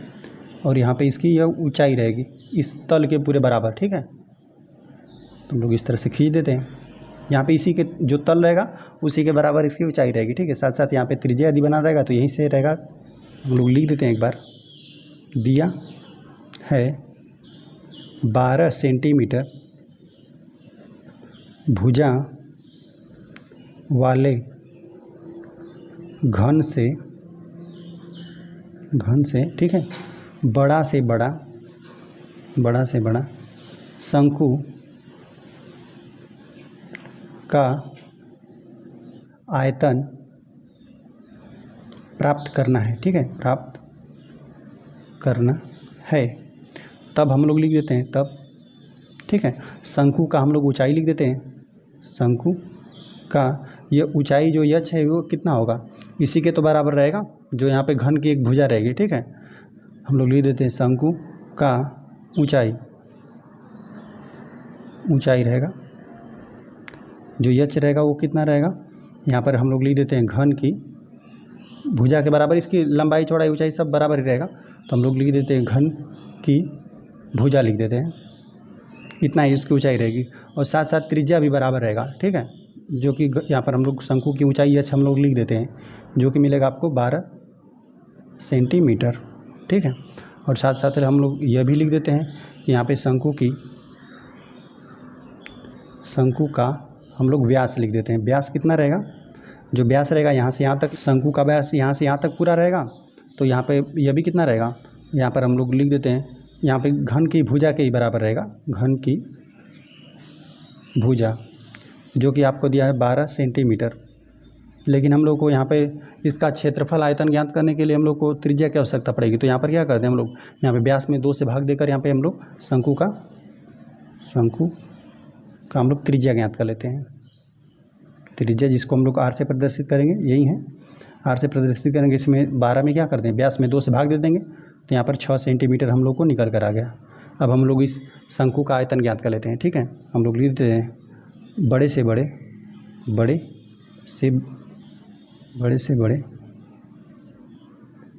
और यहाँ पे इसकी यह ऊंचाई रहेगी इस तल के पूरे बराबर, ठीक है। तो हम लोग इस तरह से खींच देते हैं। यहाँ पे इसी के जो तल रहेगा उसी के बराबर इसकी ऊंचाई रहेगी, ठीक है। साथ साथ यहाँ पे त्रिज्या यदि बना रहेगा तो यहीं से रहेगा। हम लोग लिख देते हैं, एक बार दिया है 12 सेंटीमीटर भुजा वाले घन से ठीक है, बड़ा से बड़ा शंकु का आयतन प्राप्त करना है, ठीक है, प्राप्त करना है। तब हम लोग लिख देते हैं, तब, ठीक है। शंकु का हम लोग ऊंचाई लिख देते हैं। शंकु का यह ऊंचाई जो यच है वो कितना होगा, इसी के तो बराबर रहेगा, जो यहाँ पे घन की एक भुजा रहेगी, ठीक है। हम लोग लिख देते हैं शंकु का ऊंचाई रहेगा, जो यच रहेगा वो कितना रहेगा, यहाँ पर हम लोग लिख देते हैं घन की भुजा के बराबर। इसकी लंबाई चौड़ाई ऊंचाई सब बराबर ही रहेगा, तो हम लोग लिख देते हैं घन की भुजा लिख देते हैं, इतना ही इसकी ऊंचाई रहेगी। और साथ साथ त्रिज्या भी बराबर रहेगा, ठीक है, जो कि यहाँ पर हम लोग शंकु की ऊंचाई एच हम लोग लिख देते हैं, जो कि मिलेगा आपको 12 सेंटीमीटर, ठीक है। और साथ साथ हम लोग यह भी लिख देते हैं कि यहाँ पे शंकु का हम लोग व्यास लिख देते हैं। व्यास कितना रहेगा, जो व्यास रहेगा यहाँ से यहाँ तक, शंकु का व्यास यहाँ से यहाँ तक पूरा रहेगा, तो यहाँ पे यह भी कितना रहेगा, यहाँ पर हम लोग लिख देते हैं, यहाँ पे घन की भुजा के ही बराबर रहेगा, घन की भुजा, जो कि आपको दिया है 12 सेंटीमीटर। लेकिन हम लोग को यहाँ पे इसका क्षेत्रफल आयतन ज्ञात करने के लिए हम लोग को त्रिज्या की आवश्यकता पड़ेगी। तो यहाँ पर क्या करते हैं हम लोग, यहाँ पे व्यास में 2 से भाग देकर यहाँ पे हम लोग शंकु का हम लोग त्रिज्या ज्ञात कर लेते हैं। त्रिज्या जिसको हम लोग आर से प्रदर्शित करेंगे, यही है, आर से प्रदर्शित करेंगे। इसमें 12 में क्या करते हैं, व्यास में 2 से भाग दे देंगे, तो यहाँ पर 6 सेंटीमीटर हम लोग को निकल कर आ गया। अब हम लोग इस शंकु का आयतन ज्ञात कर लेते हैं, ठीक है। हम लोग लिख देते हैं बड़े से बड़े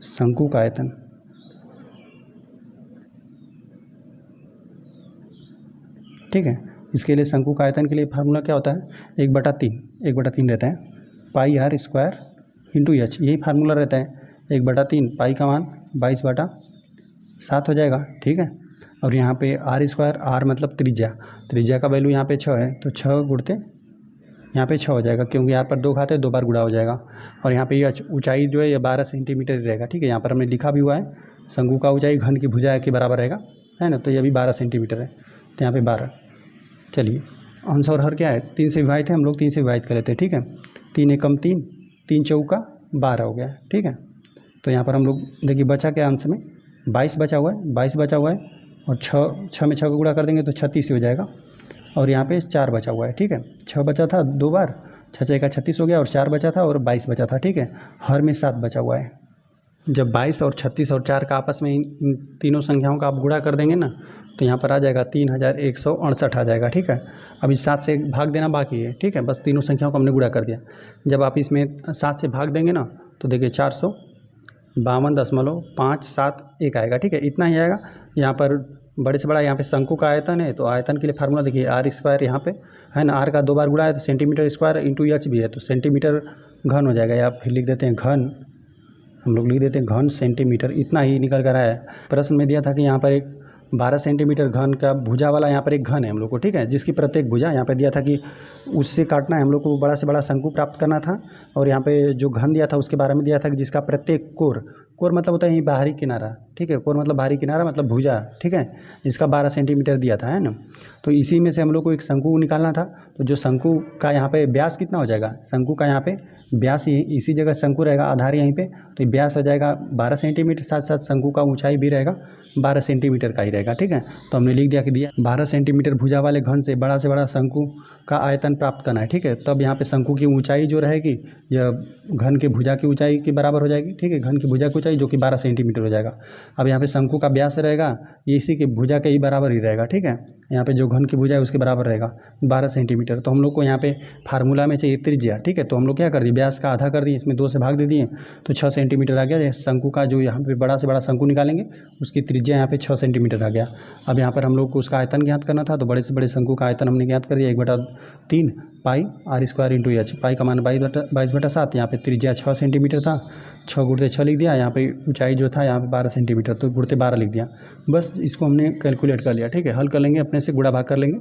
शंकु का आयतन, ठीक है। इसके लिए शंकु का आयतन के लिए फार्मूला क्या होता है, 1/3 रहता है, πr² इंटू एच, यही फार्मूला रहता है। 1/3 पाई का मान 22/7 हो जाएगा, ठीक है। और यहाँ पे r², r मतलब त्रिज्या का वैल्यू यहाँ पे 6 है, तो 6 गुणते यहाँ पे 6 हो जाएगा, क्योंकि यहाँ पर 2 खाते हैं, 2 बार गुणा हो जाएगा। और यहाँ पे यह ऊंचाई जो है ये 12 सेंटीमीटर रहेगा, ठीक है। यहाँ पर हमने लिखा भी हुआ है, शंकु का ऊंचाई घन की भुजा के बराबर रहेगा, है ना। तो ये भी 12 सेंटीमीटर है, तो यहाँ पे 12। चलिए अंश और हर क्या है, 3 से विभाजित है, हम लोग 3 से विभाजित कर लेते हैं, ठीक है। 3 एकम 3, 3 चौका 12 हो गया, ठीक है। तो यहाँ पर हम लोग देखिए बचा क्या अंश में, 22 बचा हुआ है, 22 बचा हुआ है और 6 में 6 को गुणा कर देंगे तो 36 हो जाएगा। और यहाँ पे 4 बचा हुआ है, ठीक है। 6 बचा था 2 बार, 6 6 का 36 हो गया और 4 बचा था और 22 बचा था, ठीक है। हर में 7 बचा हुआ है। जब 22 और 36 और 4 का आपस में इन तीनों संख्याओं का आप गुणा कर देंगे ना तो यहाँ पर आ जाएगा 3168 आ जाएगा, ठीक है। अब इस 7 से भाग देना बाकी है, ठीक है। बस तीनों संख्याओं को हमने गुणा कर दिया। जब आप इसमें 7 से भाग देंगे ना तो देखिए 452.571 आएगा, ठीक है। इतना ही आएगा। यहाँ पर बड़े से बड़ा यहाँ पे शंकु का आयतन है तो आयतन के लिए फार्मूला देखिए आर स्क्वायर यहाँ पे है ना, आर का 2 बार गुणा है तो सेंटीमीटर स्क्वायर इंटू एच भी है तो सेंटीमीटर घन हो जाएगा। या फिर लिख देते हैं घन, हम लोग लिख देते हैं घन सेंटीमीटर। इतना ही निकल कर आया है। प्रश्न में दिया था कि यहाँ पर एक 12 सेंटीमीटर घन का भुजा वाला यहाँ पर एक घन है हम लोग को, ठीक है, जिसकी प्रत्येक भुजा यहाँ पे दिया था कि उससे काटना है हम लोग को, बड़ा से बड़ा शंकु प्राप्त करना था। और यहाँ पे जो घन दिया था उसके बारे में दिया था कि जिसका प्रत्येक कोर मतलब होता है यही बाहरी किनारा, ठीक है। कोर मतलब बाहरी किनारा मतलब भुजा, ठीक है, जिसका 12 सेंटीमीटर दिया था, है ना। तो इसी में से हम लोग को एक शंकु निकालना था। तो जो शंकु का यहाँ पे व्यास कितना हो जाएगा, शंकु का यहाँ पे व्यास इसी जगह शंकु रहेगा, आधार यहीं पे, तो व्यास हो जाएगा 12 सेंटीमीटर, साथ साथ शंकु का ऊंचाई भी रहेगा 12 सेंटीमीटर का ही रहेगा, ठीक है। तो हमने लिख दिया कि 12 सेंटीमीटर भुजा वाले घन से बड़ा शंकु का आयतन प्राप्त करना है, ठीक है। तब यहाँ पे शंकु की ऊंचाई जो रहेगी यह घन के भुजा की ऊंचाई के बराबर हो जाएगी, ठीक है, घन की भुजा की ऊंचाई जो कि 12 सेंटीमीटर हो जाएगा। अब यहाँ पे शंकु का व्यास रहेगा ये इसी के भुजा के ही बराबर ही रहेगा, ठीक है। यहाँ पे जो घन की भुजा है उसके बराबर रहेगा 12 सेंटीमीटर। तो हम लोग को यहाँ पे फार्मूला में चाहिए त्रिज्या, ठीक है। तो हम लोग क्या कर दिए, व्यास का आधा कर दिए, इसमें 2 से भाग दे दिए तो 6 सेंटीमीटर आ गया। शंकु का जो यहाँ पे बड़ा से बड़ा शंकु निकालेंगे उसकी त्रिज्या यहाँ पे 6 सेंटीमीटर आ गया। अब यहाँ पर हम लोग को उसका आयतन ज्ञात करना था तो बड़े से बड़े शंकु का आयतन हमने ज्ञात कर दिया 1/3 पाई आर स्क्वायर इंटू एच। पाई का मान 22/7, यहाँ पे त्रिज्या 6 सेंटीमीटर था, 6 गुणते 6 लिख दिया। यहाँ पे ऊंचाई जो था यहाँ पे 12 सेंटीमीटर तो गुणते 12 लिख दिया। बस इसको हमने कैलकुलेट कर लिया, ठीक है। हल कर लेंगे अपने से, गुणा भाग कर लेंगे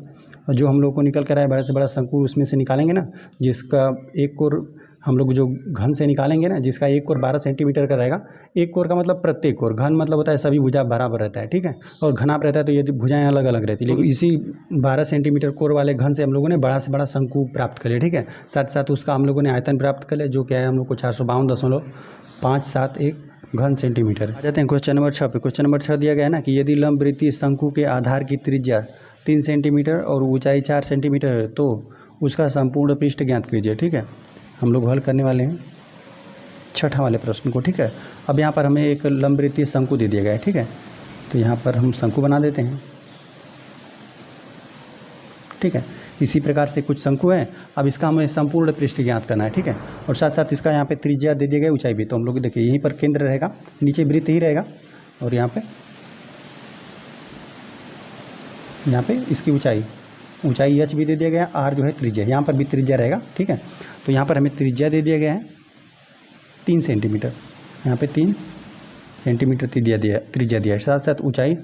और जो हम लोग को निकल कर आया बड़े से बड़ा शंकु उसमें से निकालेंगे ना, जिसका एक कोर हम लोग जो घन से निकालेंगे ना, जिसका एक कोर 12 सेंटीमीटर का रहेगा। एक कोर का मतलब प्रत्येक कोर, घन मतलब होता है सभी भुजा बराबर रहता है, ठीक है। और घनाप रहता है तो ये भुजाएं अलग अलग रहती है। लेकिन इसी 12 सेंटीमीटर कोर वाले घन से हम लोगों ने बड़ा से बड़ा शंकु प्राप्त कर लिया, ठीक है। साथ साथ उसका हम लोगों ने आयतन प्राप्त कर लिया जो क्या है हम लोग को 452.571 घन सेंटीमीटर। आ जाते हैं क्वेश्चन नंबर 6 पे। क्वेश्चन नंबर 6 दिया गया है ना कि यदि लंब वृत्तीय शंकु के आधार की त्रिज्या 3 सेंटीमीटर और ऊंचाई 4 सेंटीमीटर है तो उसका संपूर्ण पृष्ठ ज्ञात कीजिए, ठीक है। हम लोग हल करने वाले हैं 6ठा वाले प्रश्न को, ठीक है। अब यहाँ पर हमें एक लंब वृत्तीय शंकु दे दिया गया है, ठीक है। तो यहाँ पर हम शंकु बना देते हैं, ठीक है। इसी प्रकार से कुछ शंकु है। अब इसका हमें संपूर्ण पृष्ठ ज्ञात करना है, ठीक है। और साथ साथ इसका यहाँ पे त्रिज्या दे दिया गया, ऊंचाई भी। तो हम लोग देखिए यहीं पर केंद्र रहेगा, नीचे वृत्त ही रहेगा और यहाँ पे इसकी ऊंचाई एच भी दे दिया गया, आर जो है त्रिज्या, यहाँ पर भी त्रिज्या रहेगा, ठीक है। तो यहाँ पर हमें त्रिज्या दे दिया गया है 3 सेंटीमीटर, यहाँ पे 3 सेंटीमीटर त्रिज्या दिया है, साथ साथ ऊंचाई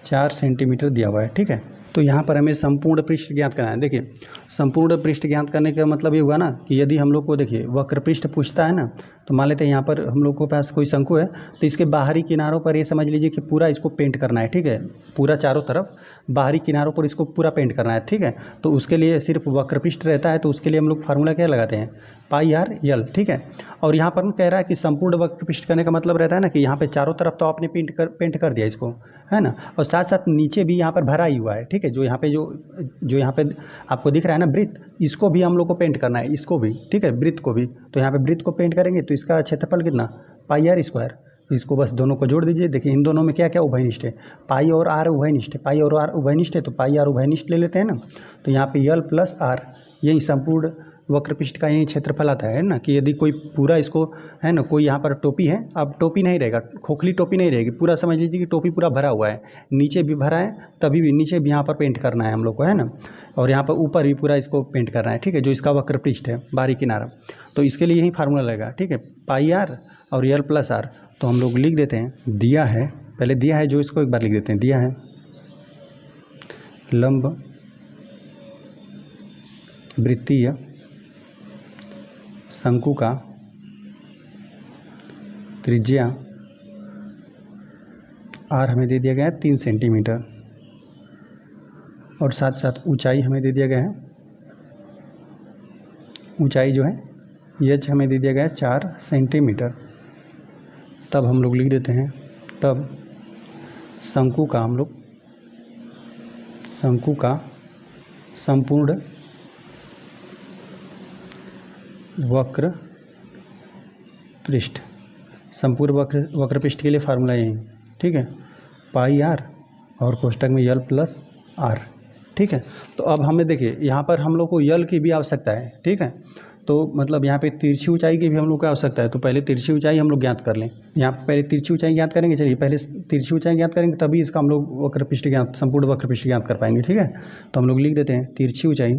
4 सेंटीमीटर दिया हुआ है, ठीक है। तो यहाँ पर हमें संपूर्ण पृष्ठ ज्ञात करना है। देखिए संपूर्ण पृष्ठ ज्ञात करने का मतलब ये हुआ ना कि यदि हम लोग को देखिए वक्र पृष्ठ पूछता है ना, तो मान लेते हैं यहाँ पर हम लोग को पास कोई शंकु है तो इसके बाहरी किनारों पर ये समझ लीजिए कि पूरा इसको पेंट करना है, ठीक है। पूरा चारों तरफ बाहरी किनारों पर इसको पूरा पेंट करना है, ठीक है। तो उसके लिए सिर्फ वक्र पृष्ठ रहता है तो उसके लिए हम लोग फार्मूला क्या लगाते हैं, पाई आर एल, ठीक है। और यहाँ पर कह रहा है कि संपूर्ण वक्र पृष्ठ करने का मतलब रहता है ना कि यहाँ पे चारों तरफ तो आपने पेंट कर दिया इसको, है ना। और साथ साथ नीचे भी यहाँ पर भरा ही हुआ है, ठीक है। जो यहाँ पे जो यहाँ पे आपको दिख रहा है ना वृत्त, इसको भी हम लोग को पेंट करना है, इसको भी, ठीक है, वृत्त को भी। तो यहाँ पे वृत्त को पेंट करेंगे तो इसका क्षेत्रफल कितना, पाई आर स्क्वायर। इसको बस दोनों को जोड़ दीजिए। देखिए इन दोनों में क्या क्या उभयनिष्ठ है, पाई और आर उभयनिष्ठ है, पाई और आर उभयनिष्ठ है तो पाई आर उभयनिष्ठ ले लेते हैं ना। तो यहाँ पे यल प्लस आर यही संपूर्ण वक्र पृष्ठ का यही क्षेत्रफल आता है ना। कि यदि कोई पूरा इसको है ना, कोई यहाँ पर टोपी है, अब टोपी नहीं रहेगा, खोखली टोपी नहीं रहेगी, पूरा समझ लीजिए कि टोपी पूरा भरा हुआ है, नीचे भी भरा है, तभी भी नीचे भी यहाँ पर पेंट करना है हम लोग को, है ना। और यहाँ पर ऊपर भी पूरा इसको पेंट करना है, ठीक है, जो इसका वक्र पृष्ठ है बाहरी किनारा। तो इसके लिए यही फार्मूला लगेगा, ठीक है, पाई आर और यल प्लस आर। तो हम लोग लिख देते हैं, दिया है, पहले दिया है जो इसको एक बार लिख देते हैं, दिया है लंब वृत्तीय शंकु का त्रिज्या आर हमें दे दिया गया है 3 सेंटीमीटर और साथ साथ ऊंचाई हमें दे दिया गया है, ऊंचाई जो है एच हमें दे दिया गया है 4 सेंटीमीटर। तब हम लोग लिख देते हैं, तब शंकु का हम लोग शंकु का संपूर्ण वक्र पृष्ठ, संपूर्ण वक्र पृष्ठ के लिए फार्मूला यही, ठीक है, पाई आर और कोष्टक में यल प्लस आर, ठीक है। तो अब हमें देखिए यहाँ पर हम लोग को यल की भी आवश्यकता है, ठीक है। तो मतलब यहाँ पे तिरछी ऊंचाई की भी हम लोग को आवश्यकता है, तो पहले तिरछी ऊंचाई हम लोग ज्ञात कर लें। यहाँ पे पहले तिरछी ऊंचाई ज्ञात करेंगे, चलिए पहले तिरछी ऊंचाई ज्ञात करेंगे तभी इसका हम लोग वक्र पृष्ठ ज्ञात, संपूर्ण वक्र पृष्ठ ज्ञात कर पाएंगे, ठीक है। तो हम लोग लिख देते हैं तिरछी ऊंचाई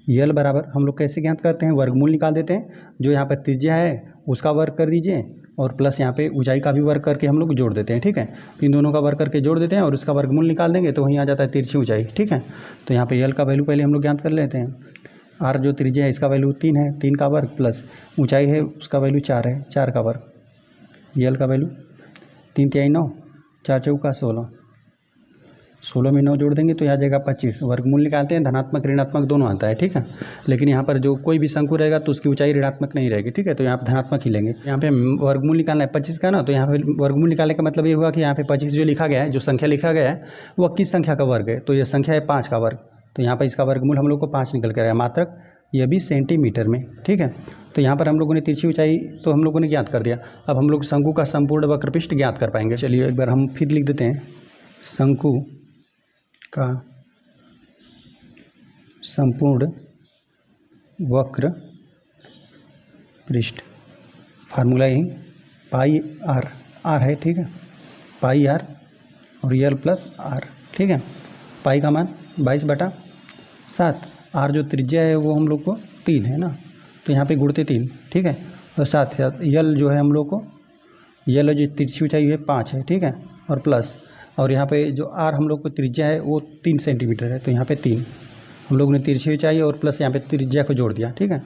यल बराबर, हम लोग कैसे ज्ञात करते हैं, वर्गमूल निकाल देते हैं, जो यहाँ पर त्रिज्या है उसका वर्ग कर दीजिए और प्लस यहाँ पे ऊंचाई का भी वर्ग करके हम लोग जोड़ देते हैं, ठीक है। इन दोनों का वर्ग करके जोड़ देते हैं और उसका वर्गमूल निकाल देंगे तो वहीं आ जाता है तिरछी ऊंचाई, ठीक है। तो यहाँ पे यल का वैल्यू पहले हम लोग ज्ञात कर लेते हैं। आर जो त्रिज्या है इसका वैल्यू 3 है, 3 का वर्ग प्लस ऊंचाई है उसका वैल्यू 4 है, 4 का वर्ग, यल का वैल्यू 3 तिहाई 9, 4 चौका 16, 16 में 9 जोड़ देंगे तो यहाँ जाएगा 25। वर्गमूल निकालते हैं, धनात्मक ऋणात्मक दोनों आता है, ठीक है। लेकिन यहाँ पर जो कोई भी शंकु रहेगा तो उसकी ऊंचाई ऋणात्मक नहीं रहेगी, ठीक है। तो यहाँ पर धनात्मक ही लेंगे। यहाँ पे वर्गमूल निकालना है 25 का ना, तो यहाँ पे वर्गमूल निकालने का मतलब ये हुआ कि यहाँ पे 25 जो लिखा गया है, जो संख्या लिखा गया है वो किस संख्या का वर्ग है, तो ये संख्या है 5 का वर्ग, तो यहाँ पर इसका वर्गमूल हम लोग को 5 निकल कर आया, मात्रक यह भी सेंटीमीटर में, ठीक है। तो यहाँ पर हम लोगों ने तिरछी ऊंचाई तो हम लोगों ने ज्ञात कर दिया। अब हम लोग शंकु का संपूर्ण वक्र पृष्ठ ज्ञात कर पाएंगे। चलिए एक बार हम फिर लिख देते हैं, शंकु का संपूर्ण वक्र पृष्ठ, फार्मूला यही पाई आर, आर है, ठीक है, पाई आर और यल प्लस आर, ठीक है। पाई का मान 22/7, आर जो त्रिज्या है वो हम लोग को 3 है ना, तो यहाँ पे गुणते 3, ठीक है। और साथ साथ यल जो है हम लोग को, यल जो तिरछी ऊंचाई है 5 है, ठीक है, और प्लस, और यहाँ पे जो आर हम लोग को त्रिज्या है वो 3 सेंटीमीटर है, तो यहाँ पे 3 हम लोग ने तिरछी ऊंचाई और प्लस यहाँ पे त्रिज्या को जोड़ दिया, ठीक है।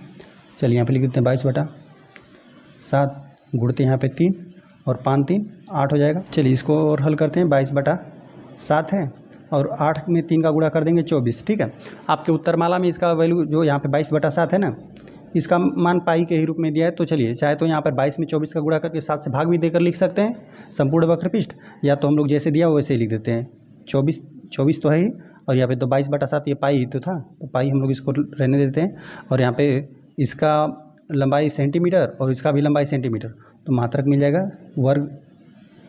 चलिए यहाँ पे लिख देते हैं 22/7 गुणते यहाँ पे 3 और 5 3 8 हो जाएगा। चलिए इसको और हल करते हैं, 22/7 है और 8 में 3 का गुणा कर देंगे 24, ठीक है। आपके उत्तरमाला में इसका वैल्यू जो यहाँ पे 22/7 है ना, इसका मान पाई के ही रूप में दिया है। तो चलिए चाहे तो यहाँ पर 22 में 24 का गुणा करके 7 से भाग भी देकर लिख सकते हैं संपूर्ण वक्र पृष्ठ, या तो हम लोग जैसे दिया वैसे ही लिख देते हैं। 24 तो है ही, और यहाँ पे तो 22/7 ये पाई ही तो था, तो पाई हम लोग इसको रहने देते हैं। और यहाँ पे इसका लंबाई सेंटीमीटर और इसका भी लंबाई सेंटीमीटर, तो मात्रक मिल जाएगा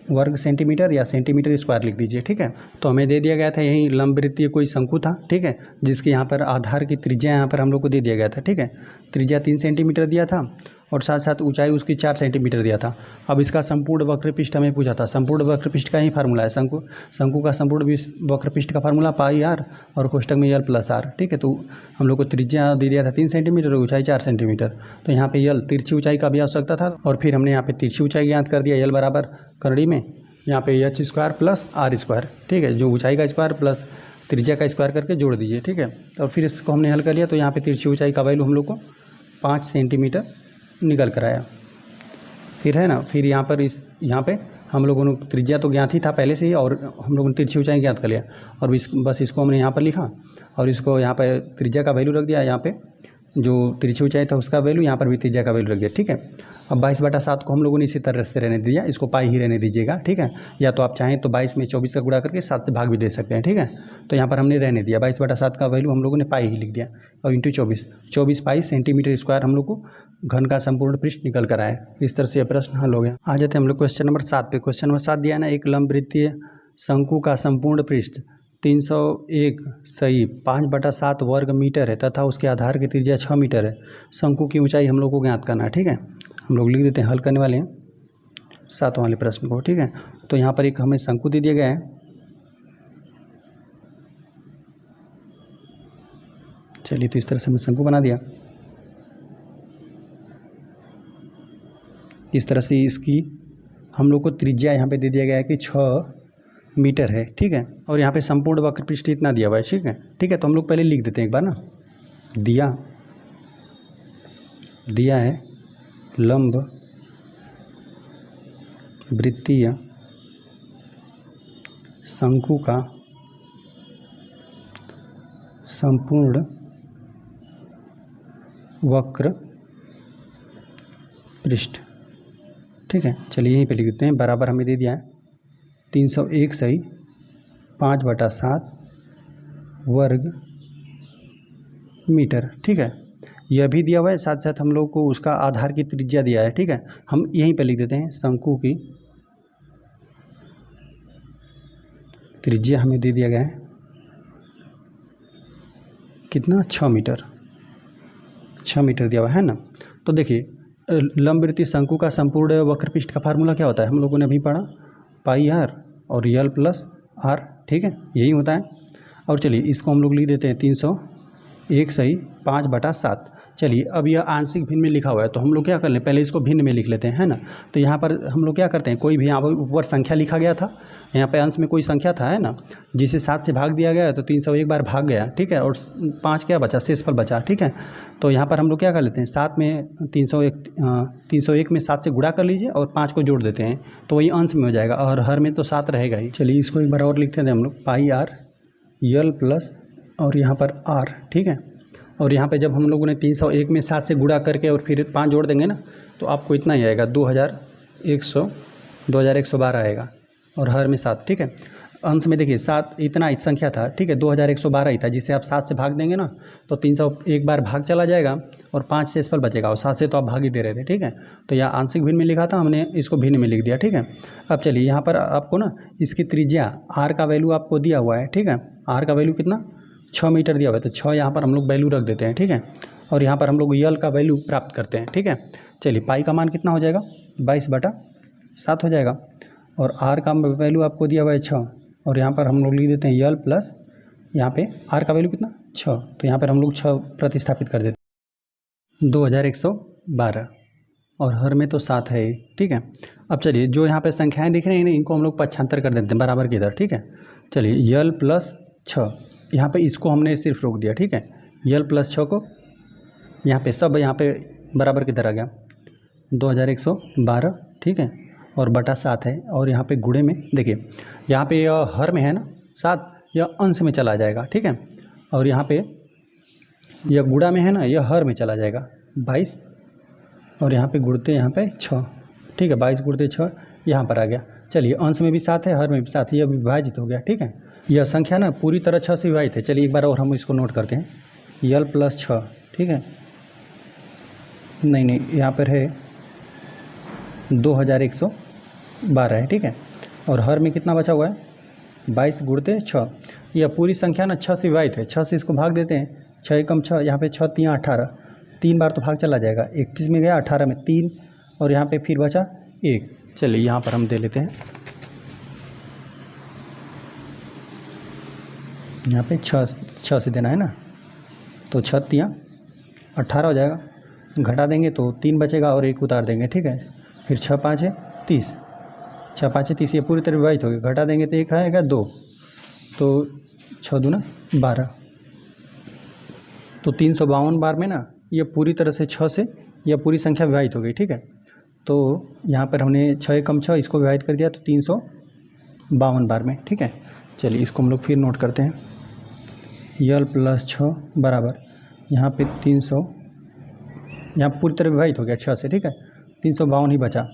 वर्ग सेंटीमीटर या सेंटीमीटर स्क्वायर लिख दीजिए, ठीक है। तो हमें दे दिया गया था यही लंबवृत्तीय कोई शंकु था, ठीक है, जिसके यहाँ पर आधार की त्रिज्या यहाँ पर हम लोग को दे दिया गया था, ठीक है। त्रिज्या 3 सेंटीमीटर दिया था और साथ साथ ऊंचाई उसकी 4 सेंटीमीटर दिया था। अब इसका संपूर्ण वक्र पृष्ठ हमें पूछा था, संपूर्ण वक्र पृष्ठ का ही फार्मूला है, शंकु का संपूर्ण वक्र पृष्ठ का फार्मूला पाई आर और कोष्टक में यल प्लस आर, ठीक है। तो हम लोग को त्रिज्या दे दिया था 3 सेंटीमीटर और ऊंचाई 4 सेंटीमीटर, तो यहाँ पे यल तिरछी ऊंचाई का भी आवश्यकता था, और फिर हमने यहाँ पे तिरछी ऊंचाई ज्ञात कर दिया, यल बराबर करड़ी में यहाँ पे h square plus r square, ठीक है, जो ऊंचाई का स्क्वायर प्लस त्रिज्या का स्क्वायर करके जोड़ दीजिए, ठीक है। और फिर इसको हमने हल कर लिया, तो यहाँ पे तिरछी ऊंचाई का वैल्यू हम लोग को 5 सेंटीमीटर निकल कर आया। फिर है ना, फिर यहाँ पे हम लोगों ने त्रिज्या तो ज्ञात ही था पहले से ही, और हम लोगों ने तिरछी ऊंचाई ज्ञात कर लिया, और बस इसको हमने यहाँ पर लिखा और इसको यहाँ पर त्रिज्या का वैल्यू रख दिया, यहाँ पे जो तिरछी ऊंचाई था उसका वैल्यू, यहाँ पर भी त्रिज्या का वैल्यू रख दिया, ठीक है। अब 22/7 को हम लोगों ने इसी तरह से रहने दिया, इसको पाई ही रहने दीजिएगा, ठीक है। या तो आप चाहें तो 22 में 24 का गुणा करके 7 से भाग भी दे सकते हैं, ठीक है। तो यहाँ पर हमने रहने दिया, 22/7 का वैल्यू हम लोगों ने पाई ही लिख दिया, और इंटू 24 पाई सेंटीमीटर स्क्वायर हम लोग को घन का संपूर्ण पृष्ठ निकल कर आए। इस तरह से यह प्रश्न हल हो गया। आ जाते हैं हम लोग क्वेश्चन नंबर 7 पे। क्वेश्चन नंबर 7 दिया है ना, एक लंबवृत्तीय शंकु का संपूर्ण पृष्ठ 301 सही 5/7 वर्ग मीटर है तथा उसके आधार की त्रिज्या 6 मीटर है। शंकु की ऊंचाई हम लोग को ज्ञात करना है, ठीक है। हम लोग लिख देते हैं, हल करने वाले हैं 7 वाले प्रश्न को, ठीक है। तो यहाँ पर एक हमें शंकु दे दिया गया है, चलिए तो इस तरह से हमने शंकु बना दिया। इस तरह से इसकी हम लोग को त्रिज्या यहाँ पे दे दिया गया है कि 6 मीटर है, ठीक है। और यहाँ पे संपूर्ण वक्र पृष्ठ इतना दिया हुआ है, ठीक है, ठीक है। तो हम लोग पहले लिख देते हैं एक बार ना, दिया है लंब वृत्तीय शंकु का संपूर्ण वक्र पृष्ठ। ठीक है, चलिए यहीं पे लिख देते हैं, बराबर हमें दे दिया है 301 सही 5/7 वर्ग मीटर। ठीक है, यह भी दिया हुआ है, साथ साथ हम लोग को उसका आधार की त्रिज्या दिया है। ठीक है, हम यहीं पे लिख देते हैं शंकु की त्रिज्या हमें दे दिया गया है कितना, 6 मीटर। 6 मीटर दिया हुआ है ना। तो देखिए लंबवृत्तीय शंकु का संपूर्ण वक्रपृष्ठ का फार्मूला क्या होता है, हम लोगों ने अभी पढ़ा, पाई आर और यल प्लस आर। ठीक है, यही होता है। और चलिए इसको हम लोग लिख देते हैं 301 सही 5/7। चलिए अब यह आंशिक भिन्न में लिखा हुआ है, तो हम लोग क्या कर लें, पहले इसको भिन्न में लिख लेते हैं, है ना। तो यहाँ पर हम लोग क्या करते हैं, कोई भी यहाँ पर ऊपर संख्या लिखा गया था, यहाँ पे अंश में कोई संख्या था, है ना, जिसे 7 से भाग दिया गया तो 301 बार भाग गया। ठीक है, और 5 क्या बचा, शेषफल बचा। ठीक है, तो यहाँ पर हम लोग क्या कर लेते हैं, 7 में 301 में 7 से गुणा कर लीजिए और 5 को जोड़ देते हैं, तो वही अंश में हो जाएगा, और हर में तो 7 रहेगा ही। चलिए इसको एक बार और लिखते थे हम लोग, पाई आर यल प्लस और यहाँ पर आर। ठीक है, और यहाँ पे जब हम लोगों ने 301 में 7 से गुणा करके और फिर 5 जोड़ देंगे ना, तो आपको इतना ही आएगा 2112 आएगा, और हर में 7। ठीक है, अंश में देखिए 7 इतना संख्या था। ठीक है, 2112 ही था, जिसे आप 7 से भाग देंगे ना तो 301 बार भाग चला जाएगा और 5 शेषफल बचेगा, और 7 से तो आप भाग ही दे रहे थे। ठीक है, तो यह आंशिक भिन्न में लिखा था, हमने इसको भिन्न में लिख दिया। ठीक है, अब चलिए यहाँ पर आपको ना इसकी त्रिज्या आर का वैल्यू आपको दिया हुआ है। ठीक है, आर का वैल्यू कितना, 6 मीटर दिया हुआ है, तो 6 यहाँ पर हम लोग वैल्यू रख देते हैं। ठीक है, और यहाँ पर हम लोग यल का वैल्यू प्राप्त करते हैं। ठीक है, चलिए पाई का मान कितना हो जाएगा, 22/7 हो जाएगा, और आर का वैल्यू आपको दिया हुआ है 6, और यहाँ पर हम लोग लिख देते हैं यल प्लस, यहाँ पे आर का वैल्यू कितना 6, तो यहाँ पर हम लोग 6 प्रतिस्थापित कर देते हैं, 2112, और हर में तो 7 है। ठीक है, अब चलिए जो यहाँ पे संख्याएं दिख रही हैं इनको हम लोग पक्षांतर कर देते हैं बराबर की इधर। ठीक है, चलिए यल प्लस 6, यहाँ पे इसको हमने सिर्फ रोक दिया। ठीक है, यल प्लस 6 को यहाँ पे सब यहाँ पे बराबर की तरह गया 2112। ठीक है, और बटा 7 है, और यहाँ पे गुणे में देखिए यहाँ पे यह हर में है ना 7, यह अंश में चला जाएगा। ठीक है, और यहाँ पे यह गुणा में है ना, यह हर में चला जाएगा 22, और यहाँ पे गुणते यहाँ पे 6। ठीक है, 22 गुणते 6 यहाँ पर आ गया। चलिए अंश में भी 7 है, हर में भी 7 है, यह विभाजित हो गया। ठीक है, यह संख्या ना पूरी तरह 6 से विभाजित है। चलिए एक बार और हम इसको नोट करते हैं, यल प्लस 6। ठीक है, नहीं यहाँ पर है 2112 है। ठीक है, और हर में कितना बचा हुआ है, 22 गुणते 6, यह पूरी संख्या ना 6 से विभाजित है। 6 से इसको भाग देते हैं, 6 एकम 6, यहाँ पे 6 3 18, 3 बार तो भाग चला जाएगा, 21 में गया, 18 में 3, और यहाँ पे फिर बचा 1। चलिए यहाँ पर हम दे लेते हैं, यहाँ पे 6 से देना है ना, तो 6 3 18 हो जाएगा, घटा देंगे तो 3 बचेगा और 1 उतार देंगे। ठीक है, फिर 6 5 है 30, 6 5 है 30, ये पूरी तरह विभाजित हो गया, घटा देंगे तो 1 आएगा 2, तो 6 दूना 12, तो 352 बार में ना ये पूरी तरह से 6 से यह पूरी संख्या विभाजित हो गई। ठीक है, तो यहाँ पर हमने 6 एकम 6 इसको विभाजित कर दिया, तो 352 बार में। ठीक है, चलिए इसको हम लोग फिर नोट करते हैं, यल प्लस 6 बराबर यहाँ पे 300, यहाँ पूरी तरह विभाजित हो गया 6 से। ठीक है, 352 ही बचा,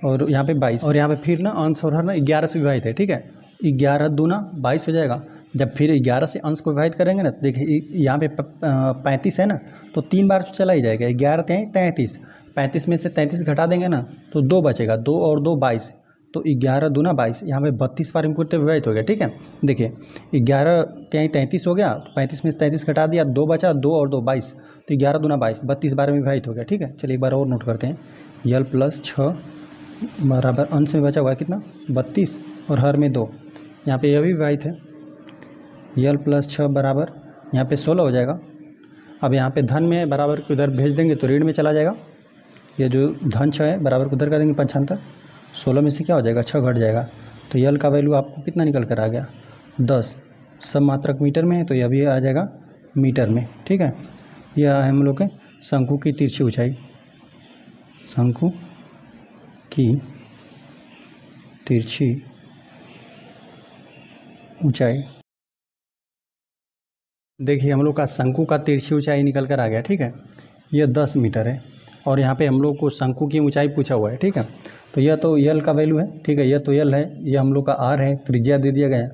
और यहाँ पे 22, और यहाँ पे फिर ना अंश और हर ना 11 से विभाजित है। ठीक है, 11 दूना 22 हो जाएगा, जब फिर 11 से अंश को विभाजित करेंगे ना, तो देखिए यहाँ पे 35 है ना, तो 3 बार तो चला ही जाएगा, 11 33, 35 में से 33 घटा देंगे ना तो 2 बचेगा, 2 और 2 22, तो 11 दूना 22, यहाँ पे 32 बार पूरी तरह विभाजित हो गया। ठीक है, देखिए 11 33 हो गया, 35 में से 33 घटा दिया, 2 बचा, 2 और 2 22, तो 11 दूना 22, 32 बार में विभाजित हो गया। ठीक है, चलिए एक बार और नोट करते हैं, यल प्लस 6 बराबर अंश में बचा हुआ है कितना 32, और हर में 2, यहाँ पे यह भी विभाजित है, यल प्लस 6 बराबर यहाँ पे 16 हो जाएगा। अब यहाँ पे धन में बराबर को उधर भेज देंगे तो ऋण में चला जाएगा, ये जो धन 6 है बराबर को उधर कर देंगे 75, 16 में से क्या हो जाएगा 6 घट जाएगा, तो यल का वैल्यू आपको कितना निकल कर आ गया 10, सब मात्रक मीटर में है, तो यह भी आ जाएगा मीटर में। ठीक है, यह है हम लोग के शंकु की तिरछी ऊंचाई, शंकु की तिरछी ऊंचाई। देखिए हम लोग का शंकु का तिरछी ऊंचाई निकल कर आ गया। ठीक है, यह 10 मीटर है, और यहाँ पे हम लोग को शंकु की ऊंचाई पूछा हुआ है, ठीक है। तो यह तो यल का वैल्यू है, ठीक है, यह तो यल है, यह हम लोग का आर है, त्रिज्या दे दिया गया है,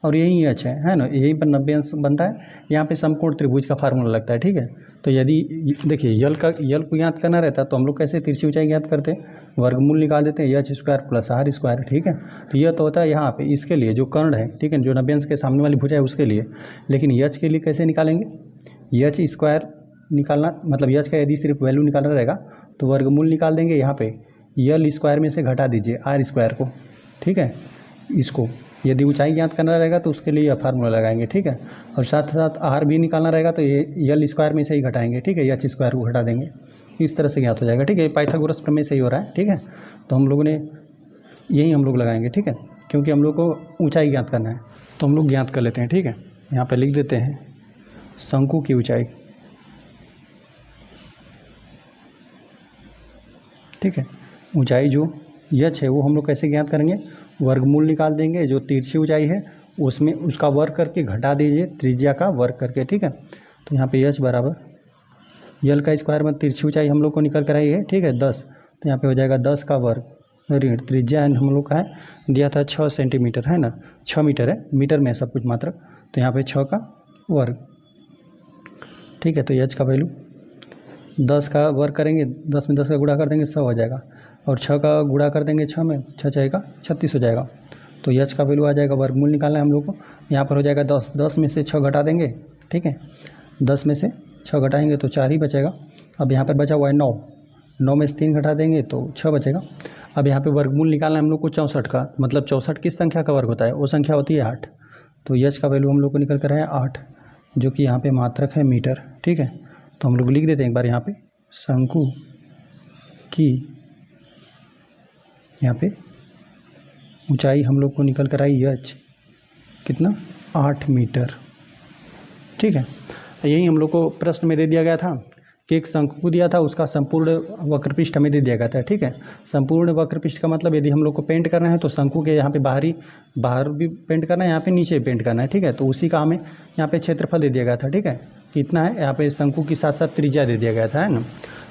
और यही एच है ना, यहीं पर 90 अंश बनता है। यहाँ पे समकोण त्रिभुज का फार्मूला लगता है, ठीक है। तो यदि देखिए यल को ज्ञात करना रहता है तो हम लोग कैसे तिरछी ऊंचाई ज्ञात करते हैं, वर्गमूल निकाल देते हैं, H square plus r square, ठीक है। तो यह तो होता है यहाँ पे इसके लिए जो कर्ण है, ठीक है, जो 90 अंश के सामने वाली भुजा है उसके लिए। लेकिन एच के लिए कैसे निकालेंगे, एच स्क्वायर निकालना मतलब एच का यदि सिर्फ वैल्यू निकालना रहेगा तो वर्गमूल निकाल देंगे, यहाँ पे यल स्क्वायर में से घटा दीजिए आर स्क्वायर को, ठीक है। इसको यदि ऊंचाई ज्ञात करना रहेगा तो उसके लिए यह फार्मूला लगाएंगे, ठीक है। और साथ साथ आर भी निकालना रहेगा तो ये यल स्क्वायर में से ही घटाएंगे, ठीक है, एच स्क्वायर को घटा देंगे, इस तरह से ज्ञात हो जाएगा, ठीक है। पाइथागोरस प्रमेय से ही हो रहा है, ठीक है। तो हम लोगों ने यही हम लोग लगाएंगे, ठीक है, क्योंकि हम लोग को ऊंचाई ज्ञात करना है। तो हम लोग ज्ञात कर लेते हैं, ठीक है। यहाँ पर लिख देते हैं शंकु की ऊंचाई, ठीक है। ऊंचाई जो एच है वो हम लोग कैसे ज्ञात करेंगे, वर्गमूल निकाल देंगे, जो तिरछी ऊंचाई है उसमें उसका वर्ग करके घटा दीजिए त्रिज्या का वर्ग करके, ठीक है। तो यहाँ पे एच बराबर यल का स्क्वायर में तिरछी ऊंचाई हम लोग को निकल कर आई है, ठीक है, 10। तो यहाँ पे हो जाएगा 10 का वर्ग ऋण त्रिज्या हम लोग का है दिया था 6 सेंटीमीटर, है ना, 6 मीटर है, मीटर में है सब कुछ मात्रक। तो यहाँ पे 6 का वर्ग, ठीक है। तो एच का वैल्यू 10 का वर्ग करेंगे, 10 में 10 का गुणा कर देंगे 100 हो जाएगा, और 6 का गुणा कर देंगे 6 में, 6 जाएगा 36 हो जाएगा। तो एच का वैल्यू आ जाएगा, वर्गमूल निकालना है हम लोग को। यहाँ पर हो जाएगा 10, 10 में से 6 घटा देंगे, ठीक है, 10 में से 6 घटाएंगे तो 4 ही बचेगा। अब यहाँ पर बचा हुआ है 9, 9 में से 3 घटा देंगे तो 6 बचेगा। अब यहाँ पे वर्गमूल निकालना है हम लोग को 64 का, मतलब 64 किस संख्या का वर्ग होता है, वो संख्या होती है 8। तो एच का वैल्यू हम लोग को निकल कर है 8, जो कि यहाँ पे मात्रक है मीटर, ठीक है। तो हम लोग लिख देते हैं एक बार यहाँ पे शंकु की यहाँ पे ऊंचाई हम लोग को निकल कर आई एच कितना, 8 मीटर, ठीक है। यही हम लोग को प्रश्न में दे दिया गया था कि एक शंकु को दिया था, उसका संपूर्ण वक्रपृष्ठ हमें दे दिया गया था, ठीक है। संपूर्ण वक्रपृष्ठ का मतलब यदि हम लोग को पेंट करना है तो शंकु के यहाँ पे बाहर भी पेंट करना है, यहाँ पे नीचे पेंट करना है, ठीक है। तो उसी का हमें यहाँ पे क्षेत्रफल दे दिया गया था, ठीक है, कितना है, यहाँ पे शंकु के साथ साथ त्रिज्या दे दिया गया था, है ना।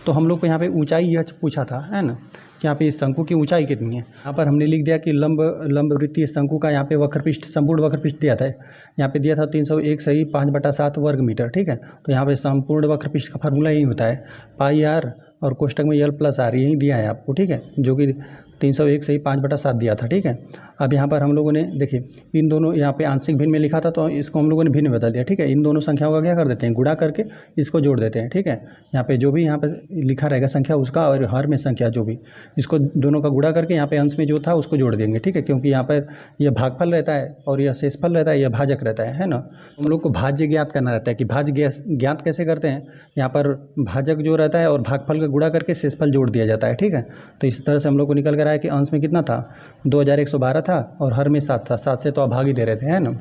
तो हम लोग को यहाँ पे ऊंचाई यह पूछा था, है ना, कि यहाँ पे इस शंकु की ऊंचाई कितनी है। यहाँ पर हमने लिख दिया कि लंब वृत्तीय शंकु का यहाँ पे वक्रपृष्ठ संपूर्ण वक्रपृष्ठ दिया था, यहाँ पे दिया था 301 सही 5/7 वर्ग मीटर, ठीक है। तो यहाँ पे संपूर्ण वक्रपृष्ठ का फार्मूला यही होता है, पाई आर और कोष्टक में यल प्लस आर, यही दिया है आपको, ठीक है, जो कि 301 सही 5/7 दिया था, ठीक है। अब यहाँ पर हम लोगों ने देखिए इन दोनों यहाँ पे आंशिक भिन्न में लिखा था तो इसको हम लोगों ने भिन्न बदल दिया, ठीक है। इन दोनों संख्याओं का क्या कर देते हैं, गुणा करके इसको जोड़ देते हैं, ठीक है। यहाँ पे जो भी यहाँ पे लिखा रहेगा संख्या उसका, और हर में संख्या जो भी, इसको दोनों का गुणा करके यहाँ पे अंश में जो था उसको जोड़ देंगे, ठीक है। क्योंकि यहाँ पर यह भागफल रहता है और यह शेषफल रहता है, यह भाजक रहता है ना। हम लोग को भाज्य ज्ञात करना रहता है कि भाज्य ज्ञात कैसे करते हैं, यहाँ पर भाजक जो रहता है और भागफल का गुणा करके शेषफल जोड़ दिया जाता है, ठीक है। तो इस तरह से हम लोग को निकल कर आया कि अंश में कितना था, 2112 था, और हर में 7 था, 7 से तो अभागी दे रहे थे, है ना।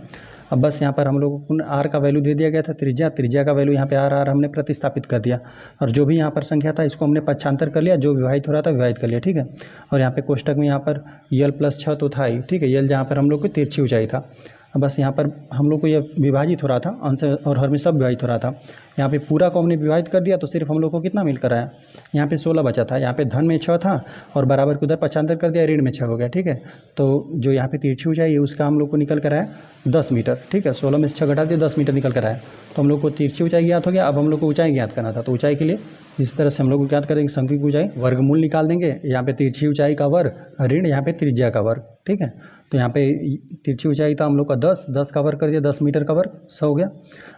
अब बस यहाँ पर हम लोगों को आर का वैल्यू दे दिया गया था, त्रिज्या का वैल्यू यहाँ पे आर हमने प्रतिस्थापित कर दिया, और जो भी यहाँ पर संख्या था इसको हमने पक्षांतर कर लिया, जो विभाजित हो रहा था विभाजित कर लिया, ठीक है। और यहाँ पे कोष्टक में यहाँ पर यल प्लस 6 तो था ही, ठीक है, यल जहाँ पर हम लोग की तिरछी ऊंचाई था। अब बस यहाँ पर हम लोग को यह विभाजित हो रहा था, अंश और हर में सब विभाजित हो रहा था। यहाँ पे पूरा को हमने विभाजित कर दिया तो सिर्फ हम लोग को कितना मिल कर आया, यहाँ पे 16 बचा था, यहाँ पे धन में 6 था और बराबर को उधर पक्षांतर कर दिया, ऋण में 6 हो गया, ठीक है। तो जो यहाँ पे तिरछी ऊंचाई है उसका हम लोग को निकल कर आया 10 मीटर, ठीक है। 16 में से 6 घटा दिया, 10 मीटर निकल कर आया। तो हम लोग को तिरछी ऊंचाई ज्ञात हो गया। अब हम लोग को ऊंचाई ज्ञात करना था, तो ऊंचाई के लिए इस तरह से हम लोग ज्ञात करेंगे, शंकु की ऊंचाई वर्गमूल निकाल देंगे, यहाँ पे तिरछी ऊंचाई का वर्ग ऋण यहाँ पे त्रिज्या का वर्ग, ठीक है। तो यहाँ पे तिरछी ऊंचाई था हम लोग का 10 का वर्ग कर दिया, 10 मीटर का वर्ग 100 हो गया।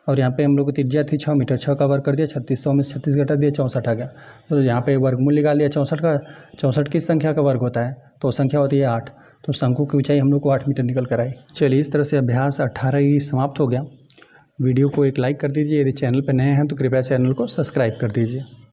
और यहाँ पे हम लोग को त्रिज्या थी 6 मीटर, 6 का वर्ग कर दिया 36, 100 में 36 घटा दिया 64 आ गया। तो यहाँ पे वर्गमूल निकाल दिया 64 का। 64 किस संख्या का वर्ग होता है, तो संख्या होती है 8। तो शंकु की ऊंचाई हम लोग को 8 मीटर निकल कर आई। चलिए इस तरह से अभ्यास 18 ही समाप्त हो गया। वीडियो को एक लाइक कर दीजिए, यदि चैनल पर नए हैं तो कृपया चैनल को सब्सक्राइब कर दीजिए।